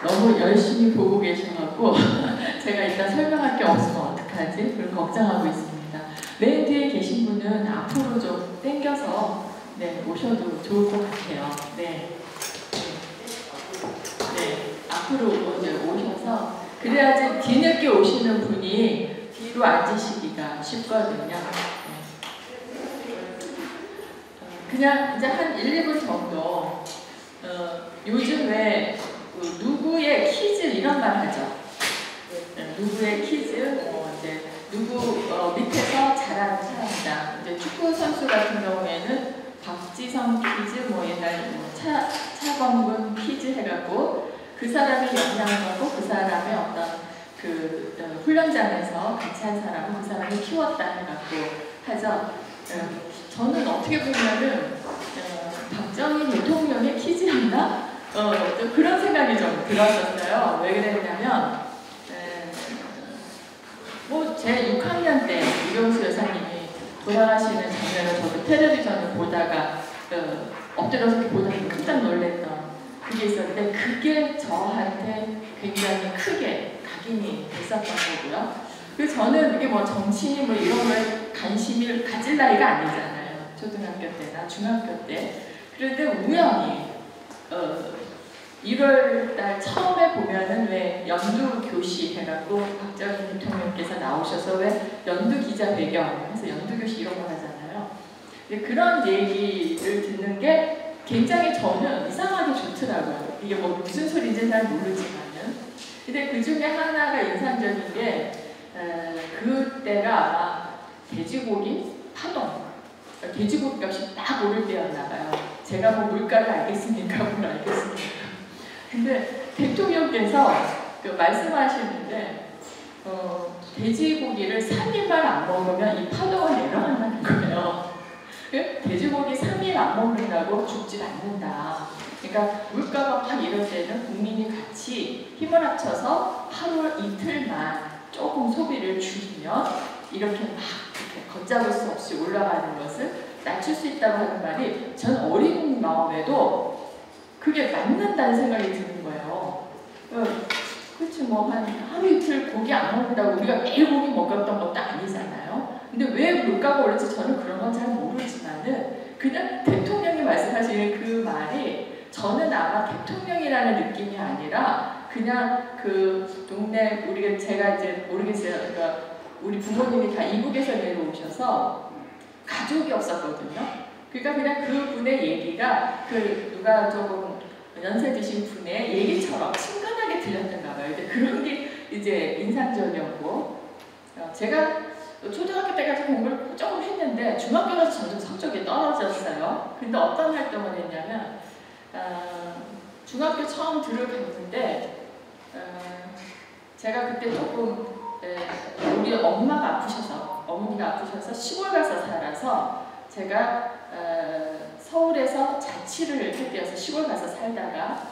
너무 열심히 보고 계셔갖고 제가 일단 설명할 게 없으면 어떡하지? 그걸 걱정하고 있습니다. 맨 뒤에 계신 분은 앞으로 좀 당겨서 네, 오셔도 좋을 것 같아요. 네. 네, 앞으로 이제 오셔서 그래야지 뒤늦게 오시는 분이 뒤로 앉으시기가 쉽거든요. 네. 그냥 이제 한 1, 2분 정도 요즘 왜 누구의 퀴즈 이런 말 하죠. 누구의 퀴즈, 이제 누구 밑에서 자라는 사람이다. 이제 축구 선수 같은 경우에는 박지성 퀴즈, 옛날 차범근 퀴즈 해갖고 그 사람의 영향하고 그 사람의 어떤 그 훈련장에서 같이 한 사람은 그 사람이 키웠다 해갖고 하죠. 저는 어떻게 보면은 박정희 대통령의 퀴즈였나? 좀 그런 생각이 좀 들었었어요. 왜 그랬냐면 제 6학년 때 이경수 여사님이 돌아가시는 장면을 저도 텔레비전을 보다가 엎드려서 보다가 깜짝 놀랐던 그게 있었는데 그게 저한테 굉장히 크게 각인이 됐었던 거고요. 그래서 저는 이게 정치 이런 거에 관심을 가질 나이가 아니잖아요. 초등학교 때나 중학교 때. 그런데 우연히 1월달 처음에 보면은 왜 연두교시 해갖고 박정희 대통령께서 나오셔서 왜 연두기자 배경 해서 연두교시 이런 거 하잖아요. 그런 얘기를 듣는 게 굉장히 저는 이상하게 좋더라고요. 이게 무슨 소리인지 잘 모르지만은. 근데 그 중에 하나가 인상적인 게 그때가 아마 돼지고기 파동, 돼지고기 값이 딱 오를 때였나 봐요. 제가 물가를 알겠습니까? 뭘 알겠습니까? 근데 대통령께서 말씀하시는데 돼지고기를 3일만 안 먹으면 이 파동을 내려간다는 거예요. 돼지고기 3일 안 먹는다고 죽질 않는다. 그러니까 물가가 막 이럴 때는 국민이 같이 힘을 합쳐서 하루 이틀만 조금 소비를 줄이면 이렇게 걷잡을 수 없이 올라가는 것을 낮출 수 있다고 하는 말이 전 어린 마음에도 그게 맞는다는 생각이 드는 거예요. 그렇지 한 하루 이틀 고기 안 먹는다고 우리가 매일 고기 먹었던 것도 아니잖아요. 근데 왜 물가가 오를지 저는 그런 건 잘 모르지만은 그냥 대통령이 말씀하시는 그 말이 저는 아마 대통령이라는 느낌이 아니라 그냥 그 동네 제가 이제 모르겠어요. 그러니까 우리 부모님이 다 이북에서 내려오셔서 가족이 없었거든요. 그러니까 그냥 그 분의 얘기가 누가 조금 연세 드신 분의 얘기처럼 친근하게 들렸던가 봐요. 그런 게 이제 인상적이었고 제가 초등학교 때까지 공부를 조금 했는데 중학교 가서 점점 성적이 떨어졌어요. 근데 어떤 활동을 했냐면 중학교 처음 들어갔는데 제가 그때 조금 우리 어머니가 아프셔서 시골 가서 살아서 제가 서울에서 자취를 할 때여서 시골 가서 살다가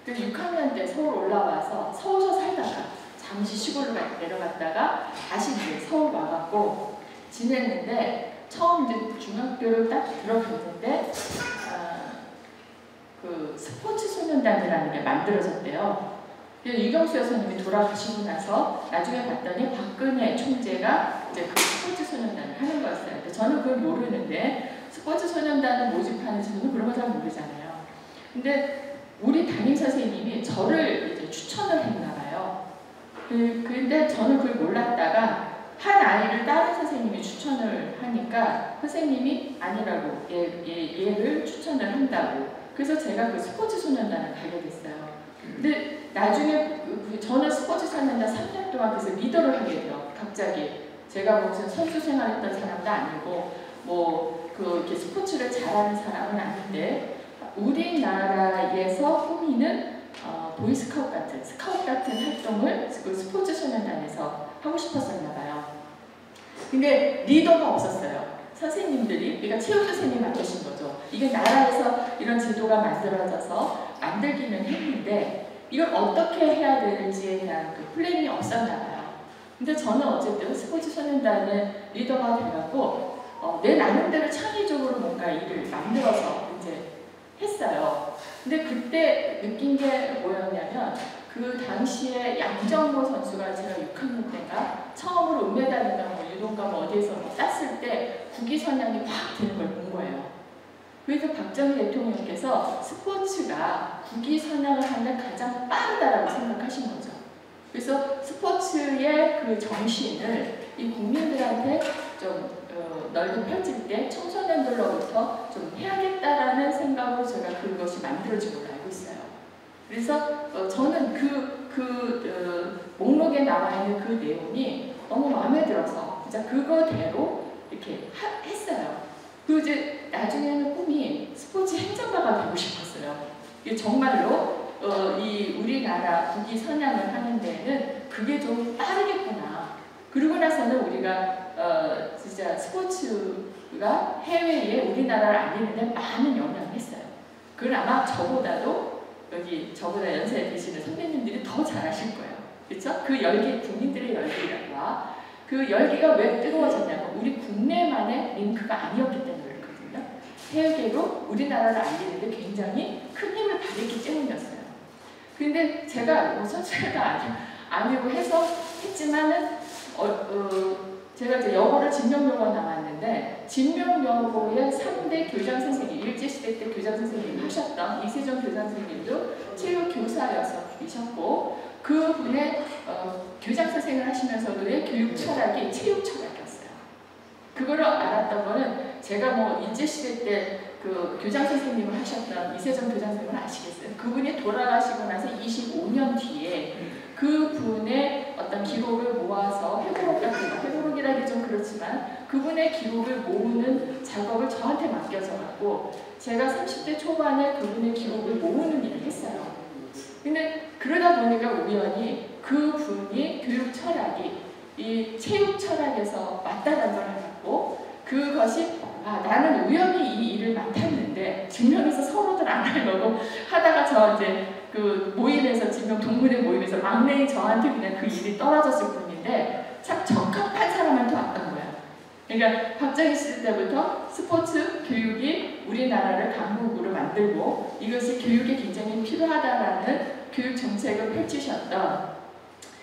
6학년 때 서울 올라와서 서울서 살다가 잠시 시골로 내려갔다가 다시 이제 서울 와갖고 지냈는데 처음 이제 중학교를 딱 들어갔는데 그 스포츠 소년단이라는 게 만들어졌대요. 이경수 여사님이 돌아가시고 나서 나중에 봤더니 박근혜 총재가 이제 그 스포츠 소년단을 하는 거였어요. 근데 저는 그걸 모르는데 스포츠 소년단을 모집하는 저는 그런 거 잘 모르잖아요. 근데 우리 담임 선생님이 저를 이제 추천을 했나 봐요. 근데 저는 그걸 몰랐다가 한 아이를 다른 선생님이 추천을 하니까 선생님이 아니라고 얘를 추천을 한다고. 그래서 제가 그 스포츠 소년단을 가게 됐어요. 근데 나중에 저는 스포츠 소년단 3년 동안 그래서 리더를 하게 돼요. 갑자기 제가 무슨 선수 생활했던 사람도 아니고 이렇게 스포츠를 잘하는 사람은 아닌데 우리나라에서 꾸미는 보이스카우트 같은 스카우트 같은 활동을 그 스포츠 소년단에서 하고 싶었었나 봐요. 근데 리더가 없었어요. 선생님들이, 그러니까 체육 선생님이 만드신 거죠. 이게 나라에서 이런 제도가 만들어져서 만들기는 했는데 이걸 어떻게 해야 되는지에 대한 그 플랜이 없었나 봐요. 근데 저는 어쨌든 스포츠 소년단의 리더가 돼갖고 내 나름대로 창의적으로 뭔가 일을 만들어서 이제 했어요. 근데 그때 느낀 게 뭐였냐면 그 당시에 양정모 선수가 제가 6학년 때가 처음으로 은메달인가 뭐 유도인가 뭐 어디에서 뭐 땄을 때 국위선양이 확 되는 걸 본 거예요. 그래서 박정희 대통령께서 스포츠가 국위선양을 하는 가장 빠르다라고 생각하신 거죠. 그래서 스포츠의 그 정신을 이 국민들한테 좀 널리 펼칠 때 청소년들로부터 좀 해야겠다라는 생각으로 제가 그것이 만들어진 걸로 알고 있어요. 그래서 저는 목록에 나와 있는 그 내용이 너무 마음에 들어서 진짜 그거대로 이렇게 했어요. 그리고 이제 나중에는 꿈이 스포츠 행정가가 되고 싶었어요. 이게 정말로 이 우리나라 국위 선양을 하는 데에는 그게 좀 빠르겠구나. 그러고 나서는 우리가 진짜 스포츠가 해외에 우리나라를 알리는데 많은 영향을 했어요. 그건 아마 저보다도 여기 저보다 연세 되시는 선배님들이 더 잘하실 거예요. 그렇죠? 그 열기, 국민들의 열기가 그 열기가 왜 뜨거워졌냐면 우리 국내만의 링크가 아니었기 때문에 그렇거든요. 세계로 우리나라를 알리는데 굉장히 큰 힘을 발휘했기 때문이었어요. 근데 제가 뭐 선수가 아니고 해서 했지만은 제가 이제 여고를 진명여고 나왔는데 진명여고의 3대 교장 선생님, 일제시대 때 교장 선생님 하셨던 이세정 교장 선생님도 체육 교사이셨고 그분의 교장 선생을 하시면서도의 교육 철학이 체육 철학이었어요. 그거를 알았던 거는 제가 뭐 일제시대 때 그 교장 선생님을 하셨던 이세정 교장 선생님을 아시겠어요? 그분이 돌아가시고 나서 25년 뒤에 그분의 어떤 기록을 모아서 회고록 같은 거, 회고록이라기 좀 그렇지만 그분의 기록을 모으는 작업을 저한테 맡겨져갖고 제가 30대 초반에 그분의 기록을 모으는 일을 했어요. 근데 그러다 보니까 우연히 그분이 교육 철학이 이 체육 철학에서 맞다는 걸 알았고 그것이 나는 우연히 이 일을 맡았는데 증명해서 서로들 안 하려고 하다가 저 이제 그 모임에서 지금 동문회 모임에서 막내인 저한테 그냥 그 일이 떨어졌을 뿐인데 참 적합한 사람한테 왔던 거예요. 그러니까 박정희 시대 때부터 스포츠 교육이 우리나라를 강국으로 만들고 이것이 교육에 굉장히 필요하다라는 교육 정책을 펼치셨던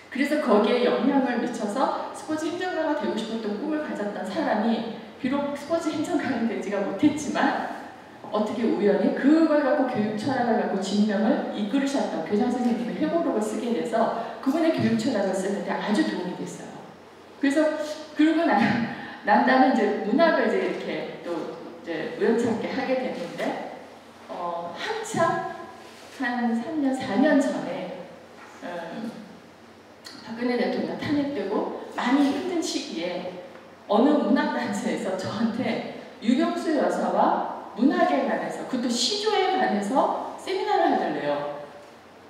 그래서 거기에 영향을 미쳐서 스포츠 행정가가 되고 싶었던 꿈을 가졌던 사람이 비록 스포츠 행정가는 되지가 못했지만 어떻게 우연히 그걸 갖고 교육 철학을 갖고 진명을 이끌으셨던 교장 선생님의 회고록을 쓰게 돼서 그분의 교육 철학을 쓰는데 아주 도움이 됐어요. 그래서 그러고 난 다음에 이제 문학을 이제 이렇게 또 이제 우연찮게 하게 됐는데 한참 한 3년, 4년 전에 박근혜 대통령 탄핵되고 많이 힘든 시기에 어느 문학단체에서 저한테 유경수 여사와 문학에 관해서 그것도 시조에 관해서 세미나를 해달래요.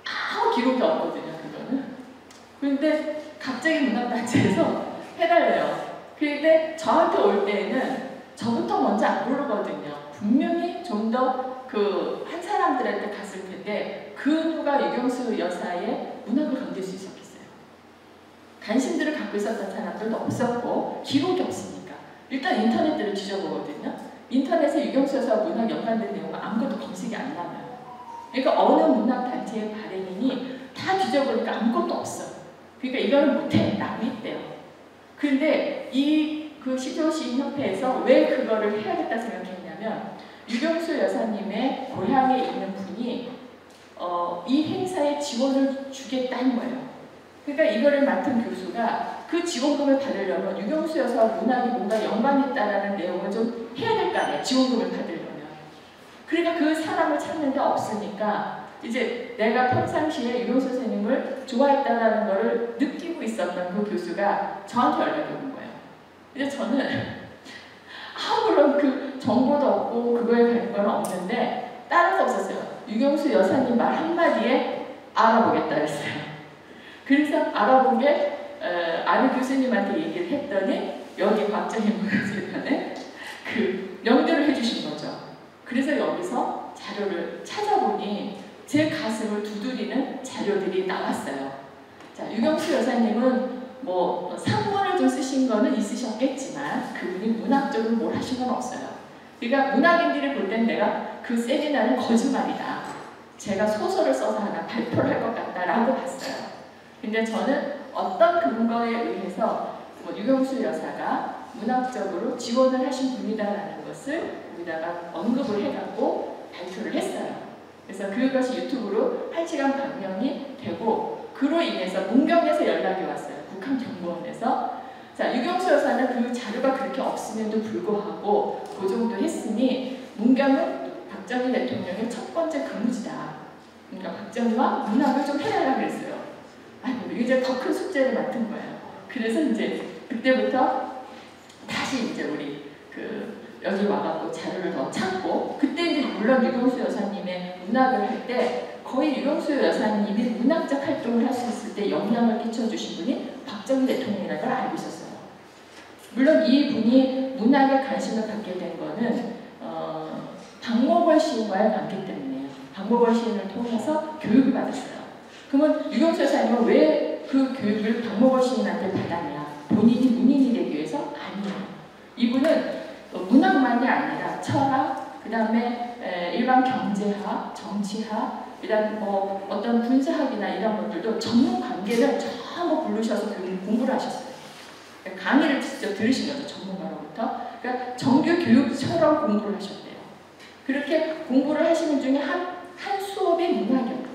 아무 기록이 없거든요. 그거는. 그런데 갑자기 문학단체에서 해달래요. 그런데 저한테 올 때에는 저부터 먼저 안 부르거든요. 분명히 좀 더 그 한 사람들한테 갔을 텐데 그 누가 유경수 여사의 문학을 건들 수 있었겠어요. 관심들을 갖고 있었던 사람들도 없었고 기록이 없으니까 일단 인터넷들을 뒤져보거든요. 인터넷에 유경수 여사 문학 연관된 내용은 아무것도 검색이 안 나와요. 그러니까 어느 문학단체의 발행인이 다 뒤져보니까 아무것도 없어요. 그러니까 이걸 못해 라고 했대요. 그런데 그 시조시인협회에서 왜 그거를 해야겠다 생각했냐면 유경수 여사님의 고향에 있는 분이 이 행사에 지원을 주겠다는 거예요. 그러니까 이거를 맡은 교수가 그 지원금을 받으려면 유경수 여사와 문학이 뭔가 연관이 있다는 내용을 좀 해야 될 거 아니에요. 지원금을 받으려면. 그러니까 그 사람을 찾는데 없으니까 이제 내가 평상시에 유경수 선생님을 좋아했다는 것을 느끼고 있었던 그 교수가 저한테 연락이 온 거예요. 근데 저는 아무런 그 정보도 없고 그거에 관한 건 없는데 다른 거 없었어요. 유경수 여사님 말 한마디에 알아보겠다 했어요. 그래서 알아본 게 아는 교수님한테 얘기를 했더니 여기 박정희 문화재단에 그 연결을 해주신 거죠. 그래서 여기서 자료를 찾아보니 제 가슴을 두드리는 자료들이 나왔어요. 자, 유경수 여사님은 뭐 상문을 좀 쓰신 거는 있으셨겠지만 그분이 문학적으로 뭘 하신 건 없어요. 그러니까 문학인들이 볼 땐 내가 그 세미나는 거짓말이다. 제가 소설을 써서 하나 발표를 할 것 같다라고 봤어요. 근데 저는 어떤 근거에 의해서 유경수 여사가 문학적으로 지원을 하신 분이다라는 것을 거기다가 언급을 해갖고 발표를 했어요. 그래서 그것이 유튜브로 1시간 방영이 되고 그로 인해서 문경에서 연락이 왔어요. 국한정보원에서. 자, 유경수 여사는 그 자료가 그렇게 없음에도 불구하고 그 정도 했으니 문경은 박정희 대통령의 첫 번째 근무지다. 그러니까 박정희와 문학을 좀 해달라고 그랬어요. 아이고, 이제 더 큰 숙제를 맡은 거예요. 그래서 이제 그때부터 다시 이제 우리 여기 와갖고 자료를 더 찾고, 그때 이제 물론 유경수 여사님의 문학을 할 때 거의 유경수 여사님이 문학적 활동을 할 수 있을 때 영향을 끼쳐주신 분이 박정희 대통령이라는 걸 알고 있었어요. 물론 이 분이 문학에 관심을 갖게 된 거는 박목월 시인과의 관계 때문이에요. 박목월 시인을 통해서 교육을 받았어요. 그러면 유경수 여사님은 왜 그 교육을 박목월 시인한테 받았냐? 본인이 문인이 되기 위해서? 아니에요. 이분은 문학만이 아니라 철학, 그 다음에 일반 경제학, 정치학, 그 다음에 뭐 어떤 군사학이나 이런 것들도 전문 관계를 전부 부르셔서 공부를 하셨어요. 강의를 직접 들으신 거죠, 전문가로부터. 그러니까 정규 교육처럼 공부를 하셨대요. 그렇게 공부를 하시는 중에 한 수업이 문학이었던 거예요.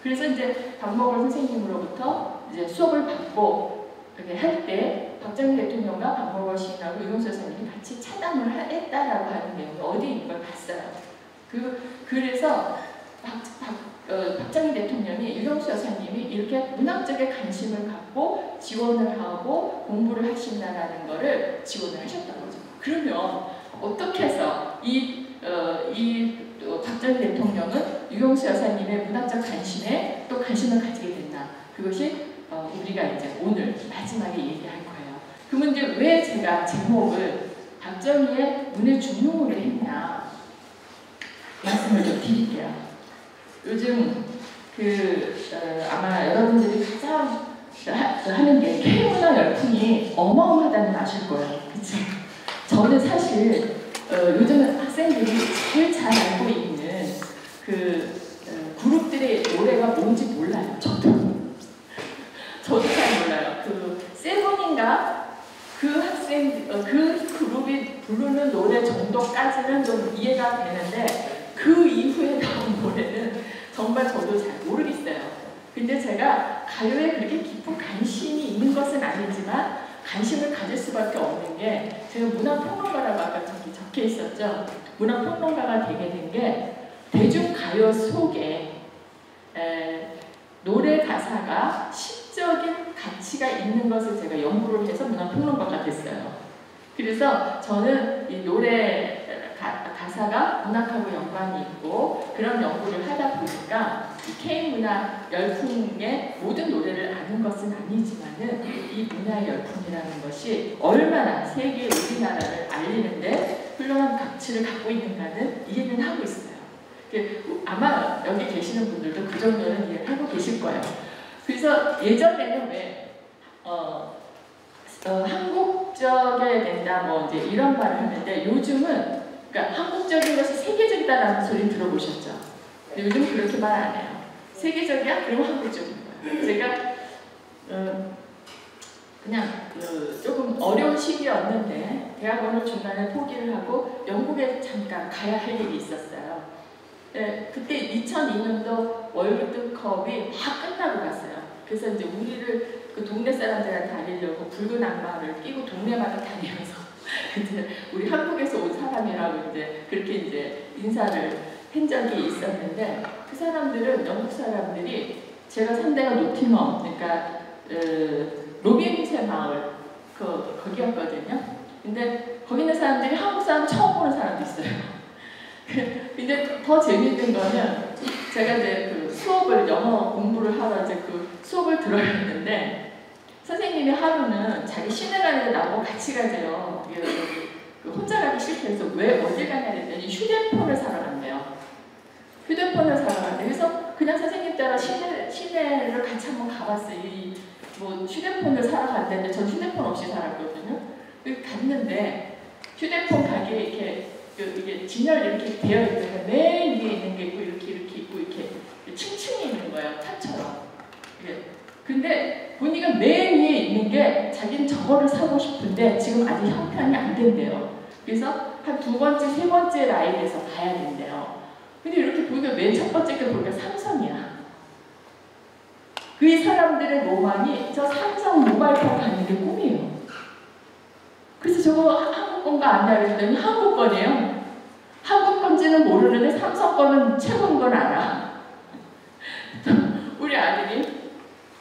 그래서 이제 박목월 선생님으로부터 이제 수업을 받고 이렇게 할 때 박정희 대통령과 박목월 시인하고 유경수 여사님이 같이 차담을 했다라고 하는 내용이 어디에 있는 걸 봤어요. 그래서 박정희 대통령이 유경수 여사님이 이렇게 문학적인 관심을 갖고 지원을 하고 공부를 하신다라는 거를 지원을 하셨던 거죠. 그러면 어떻게 해서 박정희 대통령은 유경수 여사님의 문학적 관심에 또 관심을 가지게 된다. 그것이 우리가 이제 오늘 마지막에 얘기할 거예요. 그러면 이제 왜 제가 제목을 박정희의 문의 중용으로 했냐 말씀을 좀 드릴게요. 요즘 아마 여러분들이 가장 하는 게 K문화 열풍이 어마어마하다는 걸 아실 거예요. 그치? 저는 사실 요즘 학생들이 제일 잘 알고 있는 그룹들의 노래가 뭔지 몰라요. 저도 잘 몰라요. 세븐인가? 그 그룹이 부르는 노래 정도까지는 좀 이해가 되는데 그 이후에 나온 노래는 정말 저도 잘 모르겠어요. 근데 제가 가요에 그렇게 깊은 관심이 있는 것은 아니지만 관심을 가질 수밖에 없는 게 제가 문화평론가라고 아까 저기 적혀 있었죠. 문화평론가가 되게 된 게 대중가요 속에 노래 가사가 시적인 가치가 있는 것을 제가 연구를 해서 문화평론가가 됐어요. 그래서 저는 이 노래 가사가 문학하고 연관이 있고 그런 연구를 하다 보니까 이 K문화 열풍의 모든 노래를 아는 것은 아니지만은 이 문화의 열풍이라는 것이 얼마나 세계 우리나라를 알리는데 훌륭한 가치를 갖고 있는가는 이해는 하고 있어요. 아마 여기 계시는 분들도 그 정도는 이해를 하고 계실 거예요. 그래서 예전에는 왜 한국적이어야 된다 뭐 이제 이런 말을 하는데 요즘은 그러니까 한국적인 것이 세계적이다라는 소리 들어보셨죠? 근데 요즘 그렇게 말 안 해요. 세계적이야? 그럼 한국적인 거예요. 제가 그냥 조금 어려운 시기였는데 대학원을 중간에 포기를 하고 영국에 잠깐 가야 할 일이 있었어요. 네, 그때 2002년도 월드컵이 막 끝나고 갔어요. 그래서 이제 우리를 그 동네 사람들한테 알리려고 붉은 악마를 끼고 동네마다 다니면서 이제 우리 한국에서 온 사람이라고 이제 그렇게 이제 인사를 한 적이 있었는데 그 사람들은 영국 사람들이 제가 상대가 노팅엄 그러니까 로빈세 마을 거기였거든요. 근데 거기 있는 사람들이 한국 사람 처음 보는 사람도 있어요. 근데 더 재미있는 거는 제가 이제 수업을 영어 공부를 하러 이제 수업을 들어야 했는데 선생님이 하루는 자기 시내 가는데 나하고 같이 가세요. 혼자 가기 싫대서 왜 어딜 가냐 했더니 휴대폰을 사러 간대요. 휴대폰을 사러 간대. 그래서 그냥 선생님 따라 시내를 같이 한번 가봤어요. 뭐 휴대폰을 사러 갔는데 전 휴대폰 없이 살았거든요. 갔는데 휴대폰 가게에 이렇게 이게 진열 이렇게 되어 있는데 맨 위에 있는 게 있고 이렇게 있고 이렇게 층층이 있는 거예요. 탑처럼. 근데 보니까 맨 위에 있는 게 자기는 저거를 사고 싶은데 지금 아직 형편이 안 된대요. 그래서 한 두 번째, 세 번째 라인에서 가야 된대요. 근데 이렇게 보니까 맨 첫 번째 게 보니까 삼성이야. 그 사람들의 로망이 저 삼성 모바일폰 가는 게 꿈이에요. 그래서 저거 한국 건가 아니야 그랬더니 한국 거네요. 한국 건지는 모르는데 삼성 거는 최고인 건 알아. 우리 아들이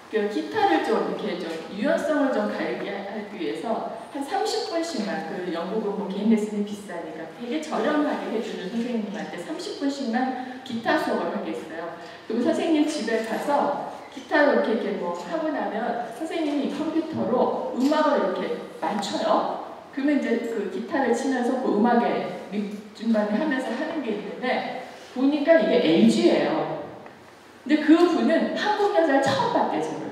그 기타를 좀 이렇게 좀 유연성을 좀 가르치기 하기 위해서 한 30분씩만 그 영국은 뭐 개인 레슨이 비싸니까 되게 저렴하게 해주는 선생님한테 30분씩만 기타 수업을 하겠어요. 그리고 선생님 집에 가서 기타를 이렇게 뭐 하고 나면 선생님이 컴퓨터로 음악을 이렇게 맞춰요. 그러면 이제 그 기타를 치면서 그 음악에 중간에 하면서 하는 게 있는데 보니까 이게 LG예요. 근데 그 분은 한국 여자를 처음 봤대요, 저를.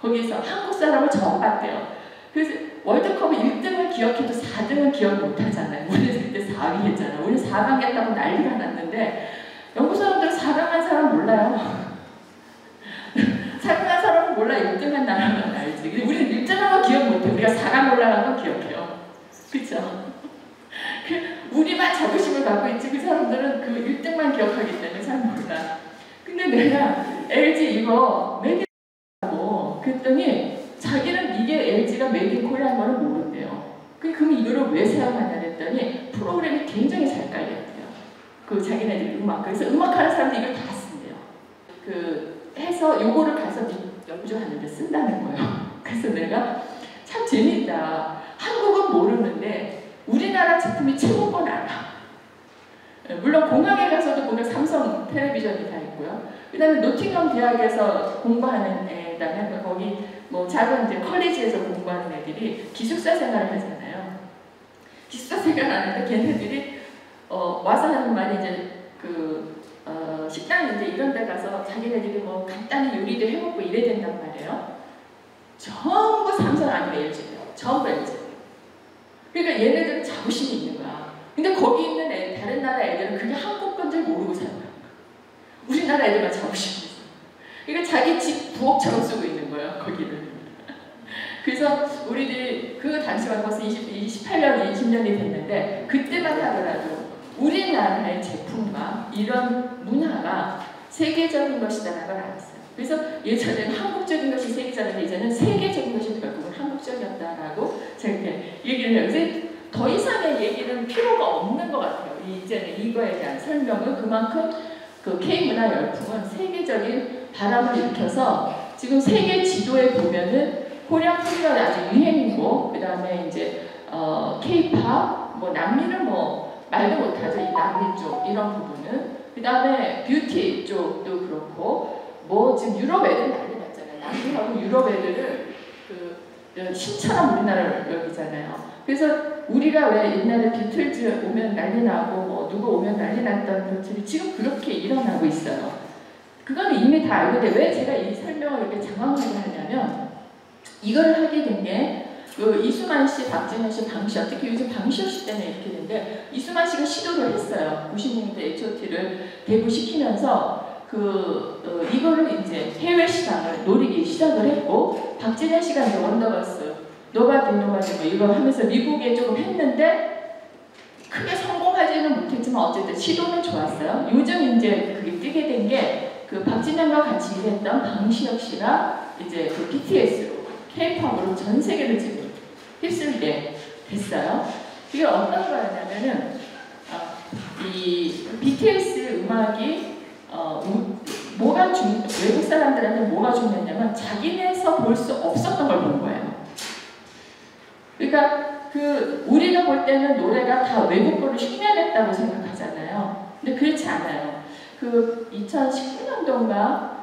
거기서 한국 사람을 처음 봤대요. 그래서 월드컵 1등을 기억해도 4등은 기억 못 하잖아요. 우리는 그때 4위 했잖아요. 우리는 4강 했다고 난리가 났는데 영국 사람들은 4강 한 사람 몰라요. 4강 한 사람은 몰라. 1등 한 나라는 알지. 근데 우리는 1등 한 거 기억 못 해. 우리가 4강 올라간 거 기억해요. 그쵸? 우리만 자부심을 갖고 있지 그 사람들은 그 1등만 기억하기 때문에 잘 몰라. 근데 내가 LG 이거 메디하고 그랬더니 자기는 이게 LG가 메디콜이라는 거는 모른대요. 그럼 이거를 왜 사용하냐 그랬더니 프로그램이 굉장히 잘 깔렸대요. 그 자기네들 음악. 그래서 음악하는 사람들이 이걸 다 쓴대요. 그 해서 요거를 가서 연주하는데 쓴다는 거예요. 그래서 내가 참 재밌다. 한국은 모르는데 우리나라 제품이 최고인 건 알아. 물론 공항에 가서도 보면 삼성 텔레비전이 다 있고요. 그 다음에 노팅엄 대학에서 공부하는 애다면 거기 뭐 작은 이제 컬리지에서 공부하는 애들이 기숙사 생활을 하잖아요. 기숙사 생활 하는데 걔네들이 와서 하는 말이 이제 식당 이제 이런 데 가서 자기네들이 뭐 간단히 요리도 해먹고 이래야 된단 말이에요. 전부 삼성 아니면 LG예요. 전부 LG. 그러니까 얘네들은 자부심이 있는 거야. 근데 거기 있는 다른 나라 애들은 그게 한국 건지 모르고 사용하는 거야. 우리나라 애들만 자부심이 있어. 그러니까 자기 집 부엌처럼 쓰고 있는 거예요. 거기를. 그래서 우리들이 그 당시만 벌써 28년, 20년이 됐는데 그때만 하더라도 우리나라의 제품과 이런 문화가 세계적인 것이다라는 걸 알았어요. 그래서 예전에는 한국적인 것이 세계적인데 이제는 세계적인 것이 결국은 한국적이었다라고 제가 이렇게 얘기를 해요. 그래서 더 이상의 얘기는 필요가 없는 것 같아요. 이제는 이거에 대한 설명은 그만큼 그 K문화 열풍은 세계적인 바람을 일으켜서 지금 세계 지도에 보면은 코리안 푸드가 아주 유행이고 그 다음에 이제 K-팝, 뭐 남미는 뭐 말도 못하죠. 이 남미 쪽 이런 부분은 그 다음에 뷰티 쪽도 그렇고 뭐 지금 유럽 애들 난리 났잖아요. 남미하고 유럽 애들을 신처럼 우리나라를 여기잖아요. 그래서 우리가 왜 옛날에 비틀즈 오면 난리 나고 뭐 누구 오면 난리 났던 것들이 지금 그렇게 일어나고 있어요. 그거는 이미 다 알고 있는데 왜 제가 이 설명을 이렇게 장황하게 하냐면 이걸 하게 된 게 그 이수만 씨, 박진현 씨, 방 씨, 특히 요즘 방시혁 씨 때문에 이렇게 됐는데 이수만 씨가 시도를 했어요. 90년대 H.O.T를 데뷔시키면서 이거를 이제 해외 시장을 노리기 시작을 했고 박진현 씨가 이제 원더걸스 노바디 뭐 이거 하면서 미국에 조금 했는데 크게 성공하지는 못했지만 어쨌든 시도는 좋았어요. 요즘 이제 그게 뜨게 된 게 그 박진현과 같이 일했던 방시혁 씨가 이제 그 BTS로 K-팝으로 전 세계를 지금 휩쓸게 됐어요. 이게 어떤 거였냐면은 이 BTS 음악이 외국 사람들한테 뭐가 중요했냐면 자기네에서 볼 수 없었던 걸 본 거예요. 그러니까 우리가 볼 때는 노래가 다 외국 거를 흉내냈다고 생각하잖아요. 근데 그렇지 않아요. 2019년도인가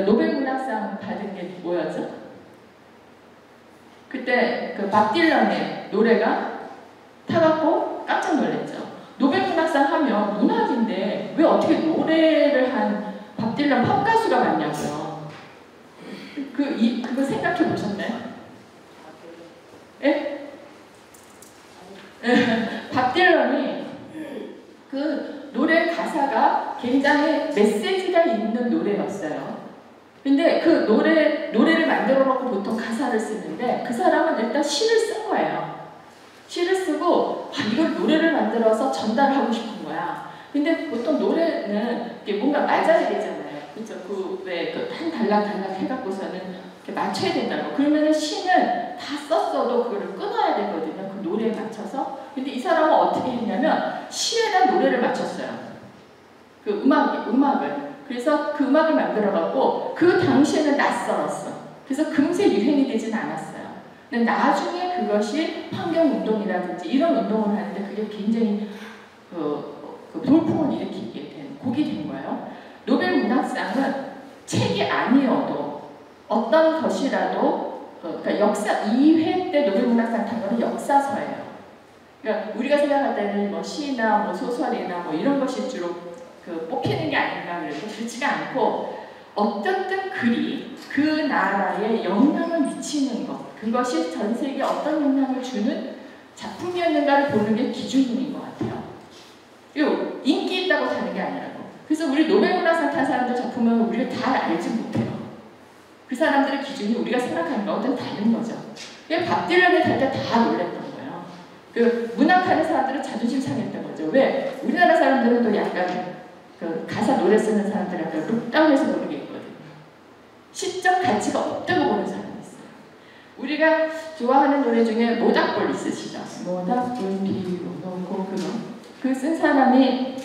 노벨 문학상 받은 게 뭐였죠? 그때 밥 딜런의 노래가 타갖고 깜짝 놀랐죠. 노벨 문학상 하면 문학인데 왜 어떻게 노래를 한 밥 딜런 팝 가수가 많냐고요. 그거 생각해 보셨나요? 예? 밥 딜런이 그 노래 가사가 굉장히 메시지가 있는 노래였어요. 근데 그 노래를 만들어 놓고 보통 가사를 쓰는데 그 사람은 일단 시를 쓴 거예요. 시를 쓰고 이걸 노래를 만들어서 전달하고 싶은 거야. 근데 보통 노래는 뭔가 맞아야 되잖아요. 그죠? 한 단락 해갖고서는 이렇게 맞춰야 된다고. 그러면은 시는 다 썼어도 그거를 끊어야 되거든요. 그 노래에 맞춰서. 근데 이 사람은 어떻게 했냐면 시에다 노래를 맞췄어요. 그 음악을. 그래서 그 음악을 만들어갖고 그 당시에는 낯설었어. 그래서 금세 유행이 되진 않았어요. 근데 나중에 그것이 환경운동이라든지 이런 운동을 하는데 그게 굉장히 돌풍을 일으키게 된 곡이 된 거예요. 노벨 문학상은 책이 아니어도 어떤 것이라도 그러니까 역사 2회 때 노벨 문학상 탄 거는 역사서예요. 그러니까 우리가 생각할 때는 뭐 시나 뭐 소설이나 뭐 이런 것이 주로 뽑히는 게 아닌가 그래서 그렇지가 않고 어떻든 글이 그 나라에 영향을 미치는 것 그것이 전 세계에 어떤 영향을 주는 작품이었는가를 보는 게 기준인 것 같아요. 인기 있다고 사는 게 아니라고. 그래서 우리 노벨 문학상 탄 사람들 작품은 우리가 다 알지 못해요. 그 사람들의 기준이 우리가 생각하는 거하고는 다른 거죠. 밥 딜런을 탈 때 다 놀랬던 거예요. 그 문학하는 사람들은 자존심 상했던 거죠. 왜? 우리나라 사람들은 또 약간 가사 노래 쓰는 사람들 약간 룩다운해서 노는 게 있거든요. 시적 가치가 없다고 보는 사람이 있어요. 우리가 좋아하는 노래 중에 모닥불 있으시죠? 모닥불 피워놓고 그 쓴 사람이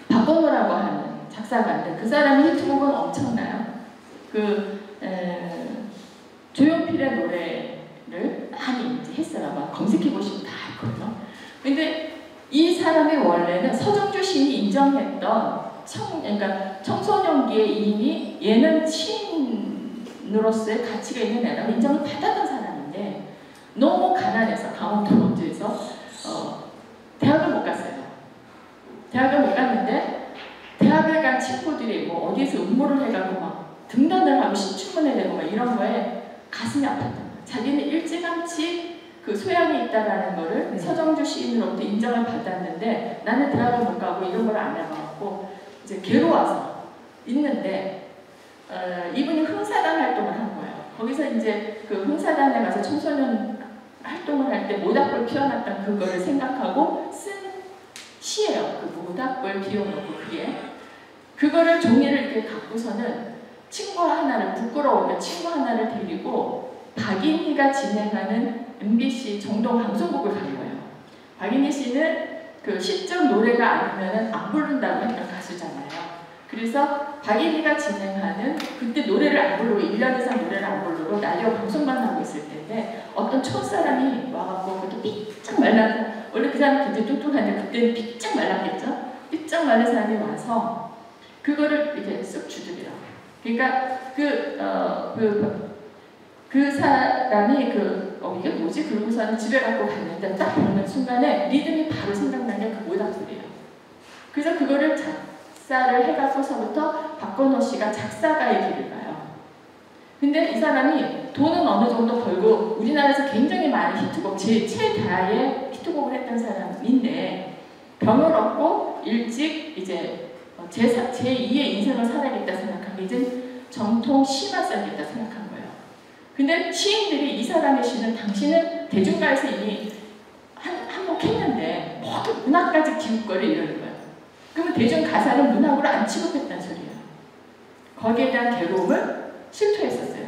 박건호라고 하는 작사가인데 그 사람이 히트곡은 엄청나요. 조용필의 노래를 많이 이제 했어요. 아마 검색해보시면 다 알거든요. 근데 이 사람이 원래는 서정주 시인이 인정했던 그러니까 청소년기에 이미 얘는 시인으로서의 가치가 있는 애라고 인정을 받았던 사람인데 너무 가난해서 강원도 원주에서 대학을 못 갔어요. 대학을 못 갔는데 대학을 간 친구들이 뭐 어디에서 음모를 해가고 막 등단을 하고 신춘문예 되고 막 이런 거에 가슴이 아팠던 거예요. 자기는 일찌감치 그 소양이 있다라는 거를 서정주 시인으로부터 인정을 받았는데 나는 대학을 못 가고 이런 걸 안 해봐갖고 이제 괴로워서 있는데 이분이 흥사단 활동을 한 거예요. 거기서 이제 그 흥사단에 가서 청소년 활동을 할 때 모닥불 피워놨던 그거를 생각하고 쓴 시예요. 그 모닥불 피워놓고 그거를 종이를 이렇게 갖고서는 친구 하나를 부끄러우니까 친구 하나를 데리고 박인희가 진행하는 MBC 정동 방송국을 간 거예요. 박인희 씨는 그 시적 노래가 아니면 안 부른다고 했던 가수잖아요. 그래서 박인희가 진행하는 그때 노래를 안 부르고 1년 이상 노래를 안 부르고 라디오 방송만 하고 있을 때인데 어떤 촌사람이 와갖고 그것도 삐쩍 말라 원래 그 사람이 굉장히 똑똑한데 그때는 삐쩍 말랐겠죠? 삐쩍 마른 사람이 와서 그거를 이렇게 쓱 주더래요. 그러니까 그 사람이 이게 뭐지? 그러고서는 집에 갖고 갔는데 딱 보는 순간에 리듬이 바로 생각나는 게 그 모닥불이에요. 그래서 그거를 작사를 해갖고서부터 박건호 씨가 작사가의 길을 가요. 근데 이 사람이 돈은 어느 정도 벌고 우리나라에서 굉장히 많은 히트곡, 최다의 히트곡을 했던 사람인데 병을 얻고 일찍 이제 제2의 인생을 살아야겠다 생각한 게 이제 정통 시만 써야겠다 생각한 거예요. 근데 시인들이 이 사람의 시는 당신은 대중가에서 이미 한몫했는데 모두 문학까지 기웃거려 이러는 거예요. 그러면 대중가사는 문학으로 안 취급했다는 소리예요. 거기에 대한 괴로움을 실토했었어요.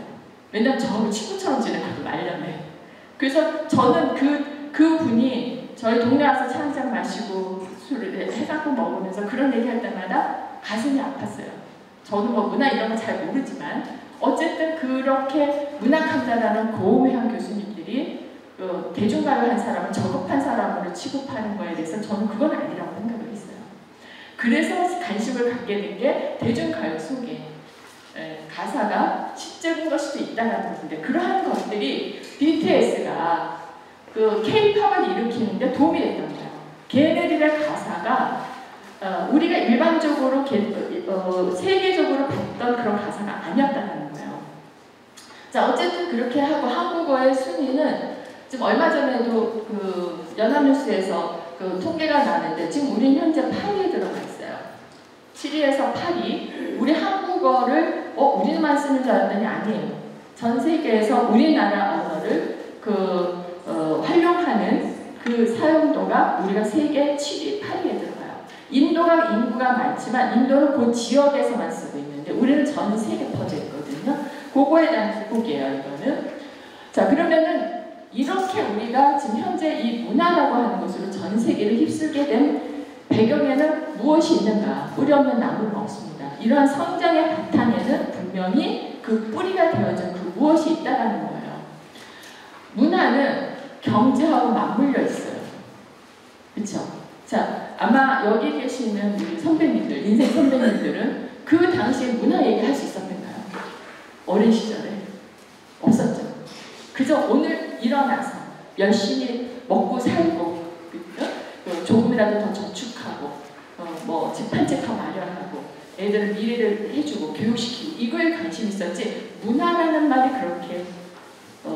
왜냐면 저하고 친구처럼 지내고 말려내. 그래서 저는 그 분이 저희 동네 와서 차 한잔 마시고 술을 해갖고 먹으면서 그런 얘기할 때마다 가슴이 아팠어요. 저는 뭐 문화 이런 거 잘 모르지만 어쨌든 그렇게 문학한다라는 고음회한 교수님들이 대중가요 한 사람을 저급한 사람으로 취급하는 거에 대해서 저는 그건 아니라고 생각을 했어요. 그래서 관심을 갖게 된 게 대중가요 속에 가사가 시적인 것일 수 있다는 것인데 그러한 것들이 BTS가 그 K-팝을 일으키는데 도움이 됐던 거예요. 걔네들의 가사가 우리가 일반적으로 세계적으로 봤던 그런 가사가 아니었다는 거예요. 자, 어쨌든 그렇게 하고 한국어의 순위는 지금 얼마 전에도 그 연합뉴스에서 그 통계가 나는데 지금 우리는 현재 8위에 들어가 있어요. 7위에서 8위. 우리 한국어를 우리만 쓰는 줄 알았더니 아니에요. 전 세계에서 우리나라 언어를 활용하는 그 사용도가 우리가 세계 7위, 8위에 들어가요. 인도가 인구가 많지만 인도는 그 지역에서만 쓰고 있는데 우리는 전 세계 퍼져 있거든요. 그거에 대한 기록이에요, 이거는. 자, 그러면은 이렇게 우리가 지금 현재 이 문화라고 하는 것으로 전 세계를 휩쓸게 된 배경에는 무엇이 있는가? 뿌리 없는 나무는 없습니다. 이러한 성장의 바탕에는 분명히 그 뿌리가 되어진 그 무엇이 있다라는 거예요. 문화는 경제하고 맞물려 있어요. 그렇죠? 자, 아마 여기 계시는 우리 선배님들, 인생 선배님들은 그 당시에 문화 얘기할 수 있었는가요? 어린 시절에 없었죠. 그저 오늘 일어나서 열심히 먹고 살고 조금이라도 더 저축하고 집 한 채 더 마련하고 애들은 미래를 해주고 교육시키고 이거에 관심이 있었지 문화라는 말이 그렇게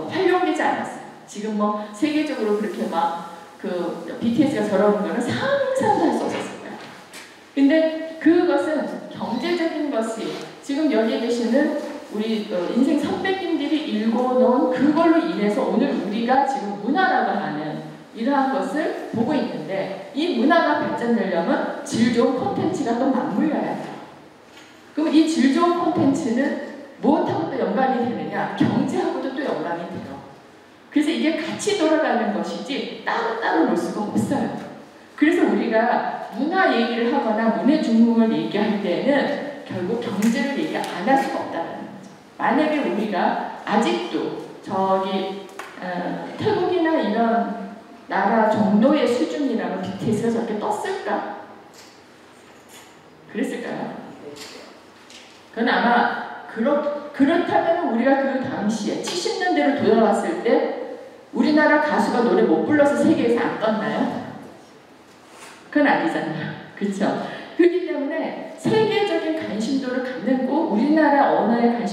활용되지 않았어요. 지금 뭐 세계적으로 그렇게 막 BTS가 저러는 거는 상상도 할 수 없었을 거예요. 근데 그것은 경제적인 것이 지금 여기 계시는 우리 인생 선배님들이 읽어놓은 그걸로 인해서 오늘 우리가 지금 문화라고 하는 이러한 것을 보고 있는데 이 문화가 발전되려면 질 좋은 콘텐츠가 또 맞물려야 돼요. 그럼 이 질 좋은 콘텐츠는 무엇하고 또 연관이 되느냐? 경제하고도 또 연관이 돼요. 그래서 이게 같이 돌아가는 것이지 따로따로 놓을 수가 없어요. 그래서 우리가 문화 얘기를 하거나 문해 중흥을 얘기할 때는 결국 경제를 얘기 안 할 수가 없다는 거죠. 만약에 우리가 아직도 저기 태국이나 이런 나라 정도의 수준이라면 BTS가 저렇게 떴을까? 그랬을까요? 그건 아마 그렇다면 우리가 그 당시에 70년대로 돌아왔을 때 우리나라 가수가 노래 못 불러서 세계에서 안 떴나요? 그건 아니잖아요. 그렇죠? 그렇기 때문에 세계적인 관심도를 갖는 꼭 우리나라 언어에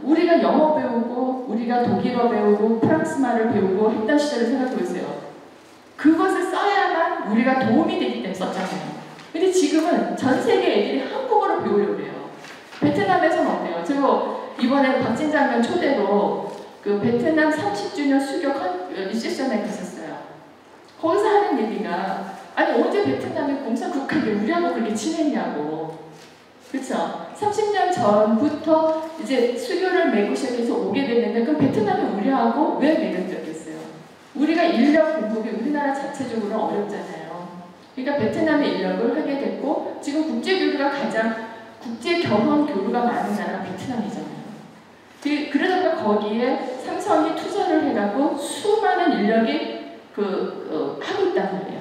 우리가 영어 배우고 우리가 독일어 배우고 프랑스말을 배우고 했던 시절을 생각해보세요. 그것을 써야만 우리가 도움이 되기 때문에 썼잖아요. 근데 지금은 전 세계 애들이 한국어를 배우려고 해요. 베트남에서는 어때요? 저 이번에 박진 장관 초대로 그 베트남 30주년 수교 리셉션에 갔었어요. 거기서 하는 얘기가 아니 언제 베트남이 공산국가인데 우리하고 그렇게 친했냐고. 그렇죠? 30년 전부터 이제 수교를 맺고 시작해서 오게 됐는데 그럼 베트남이 우리하고 왜 매력적이었어요? 우리가 인력 공급이 우리나라 자체적으로 어렵잖아요. 그러니까 베트남의 인력을 하게 됐고 지금 국제교류가 가장 국제 경험 교류가 많은 나라가 베트남이잖아요. 그러다가 거기에 삼성이 투자를 해갖고 수많은 인력이 하고 있단 말이에요.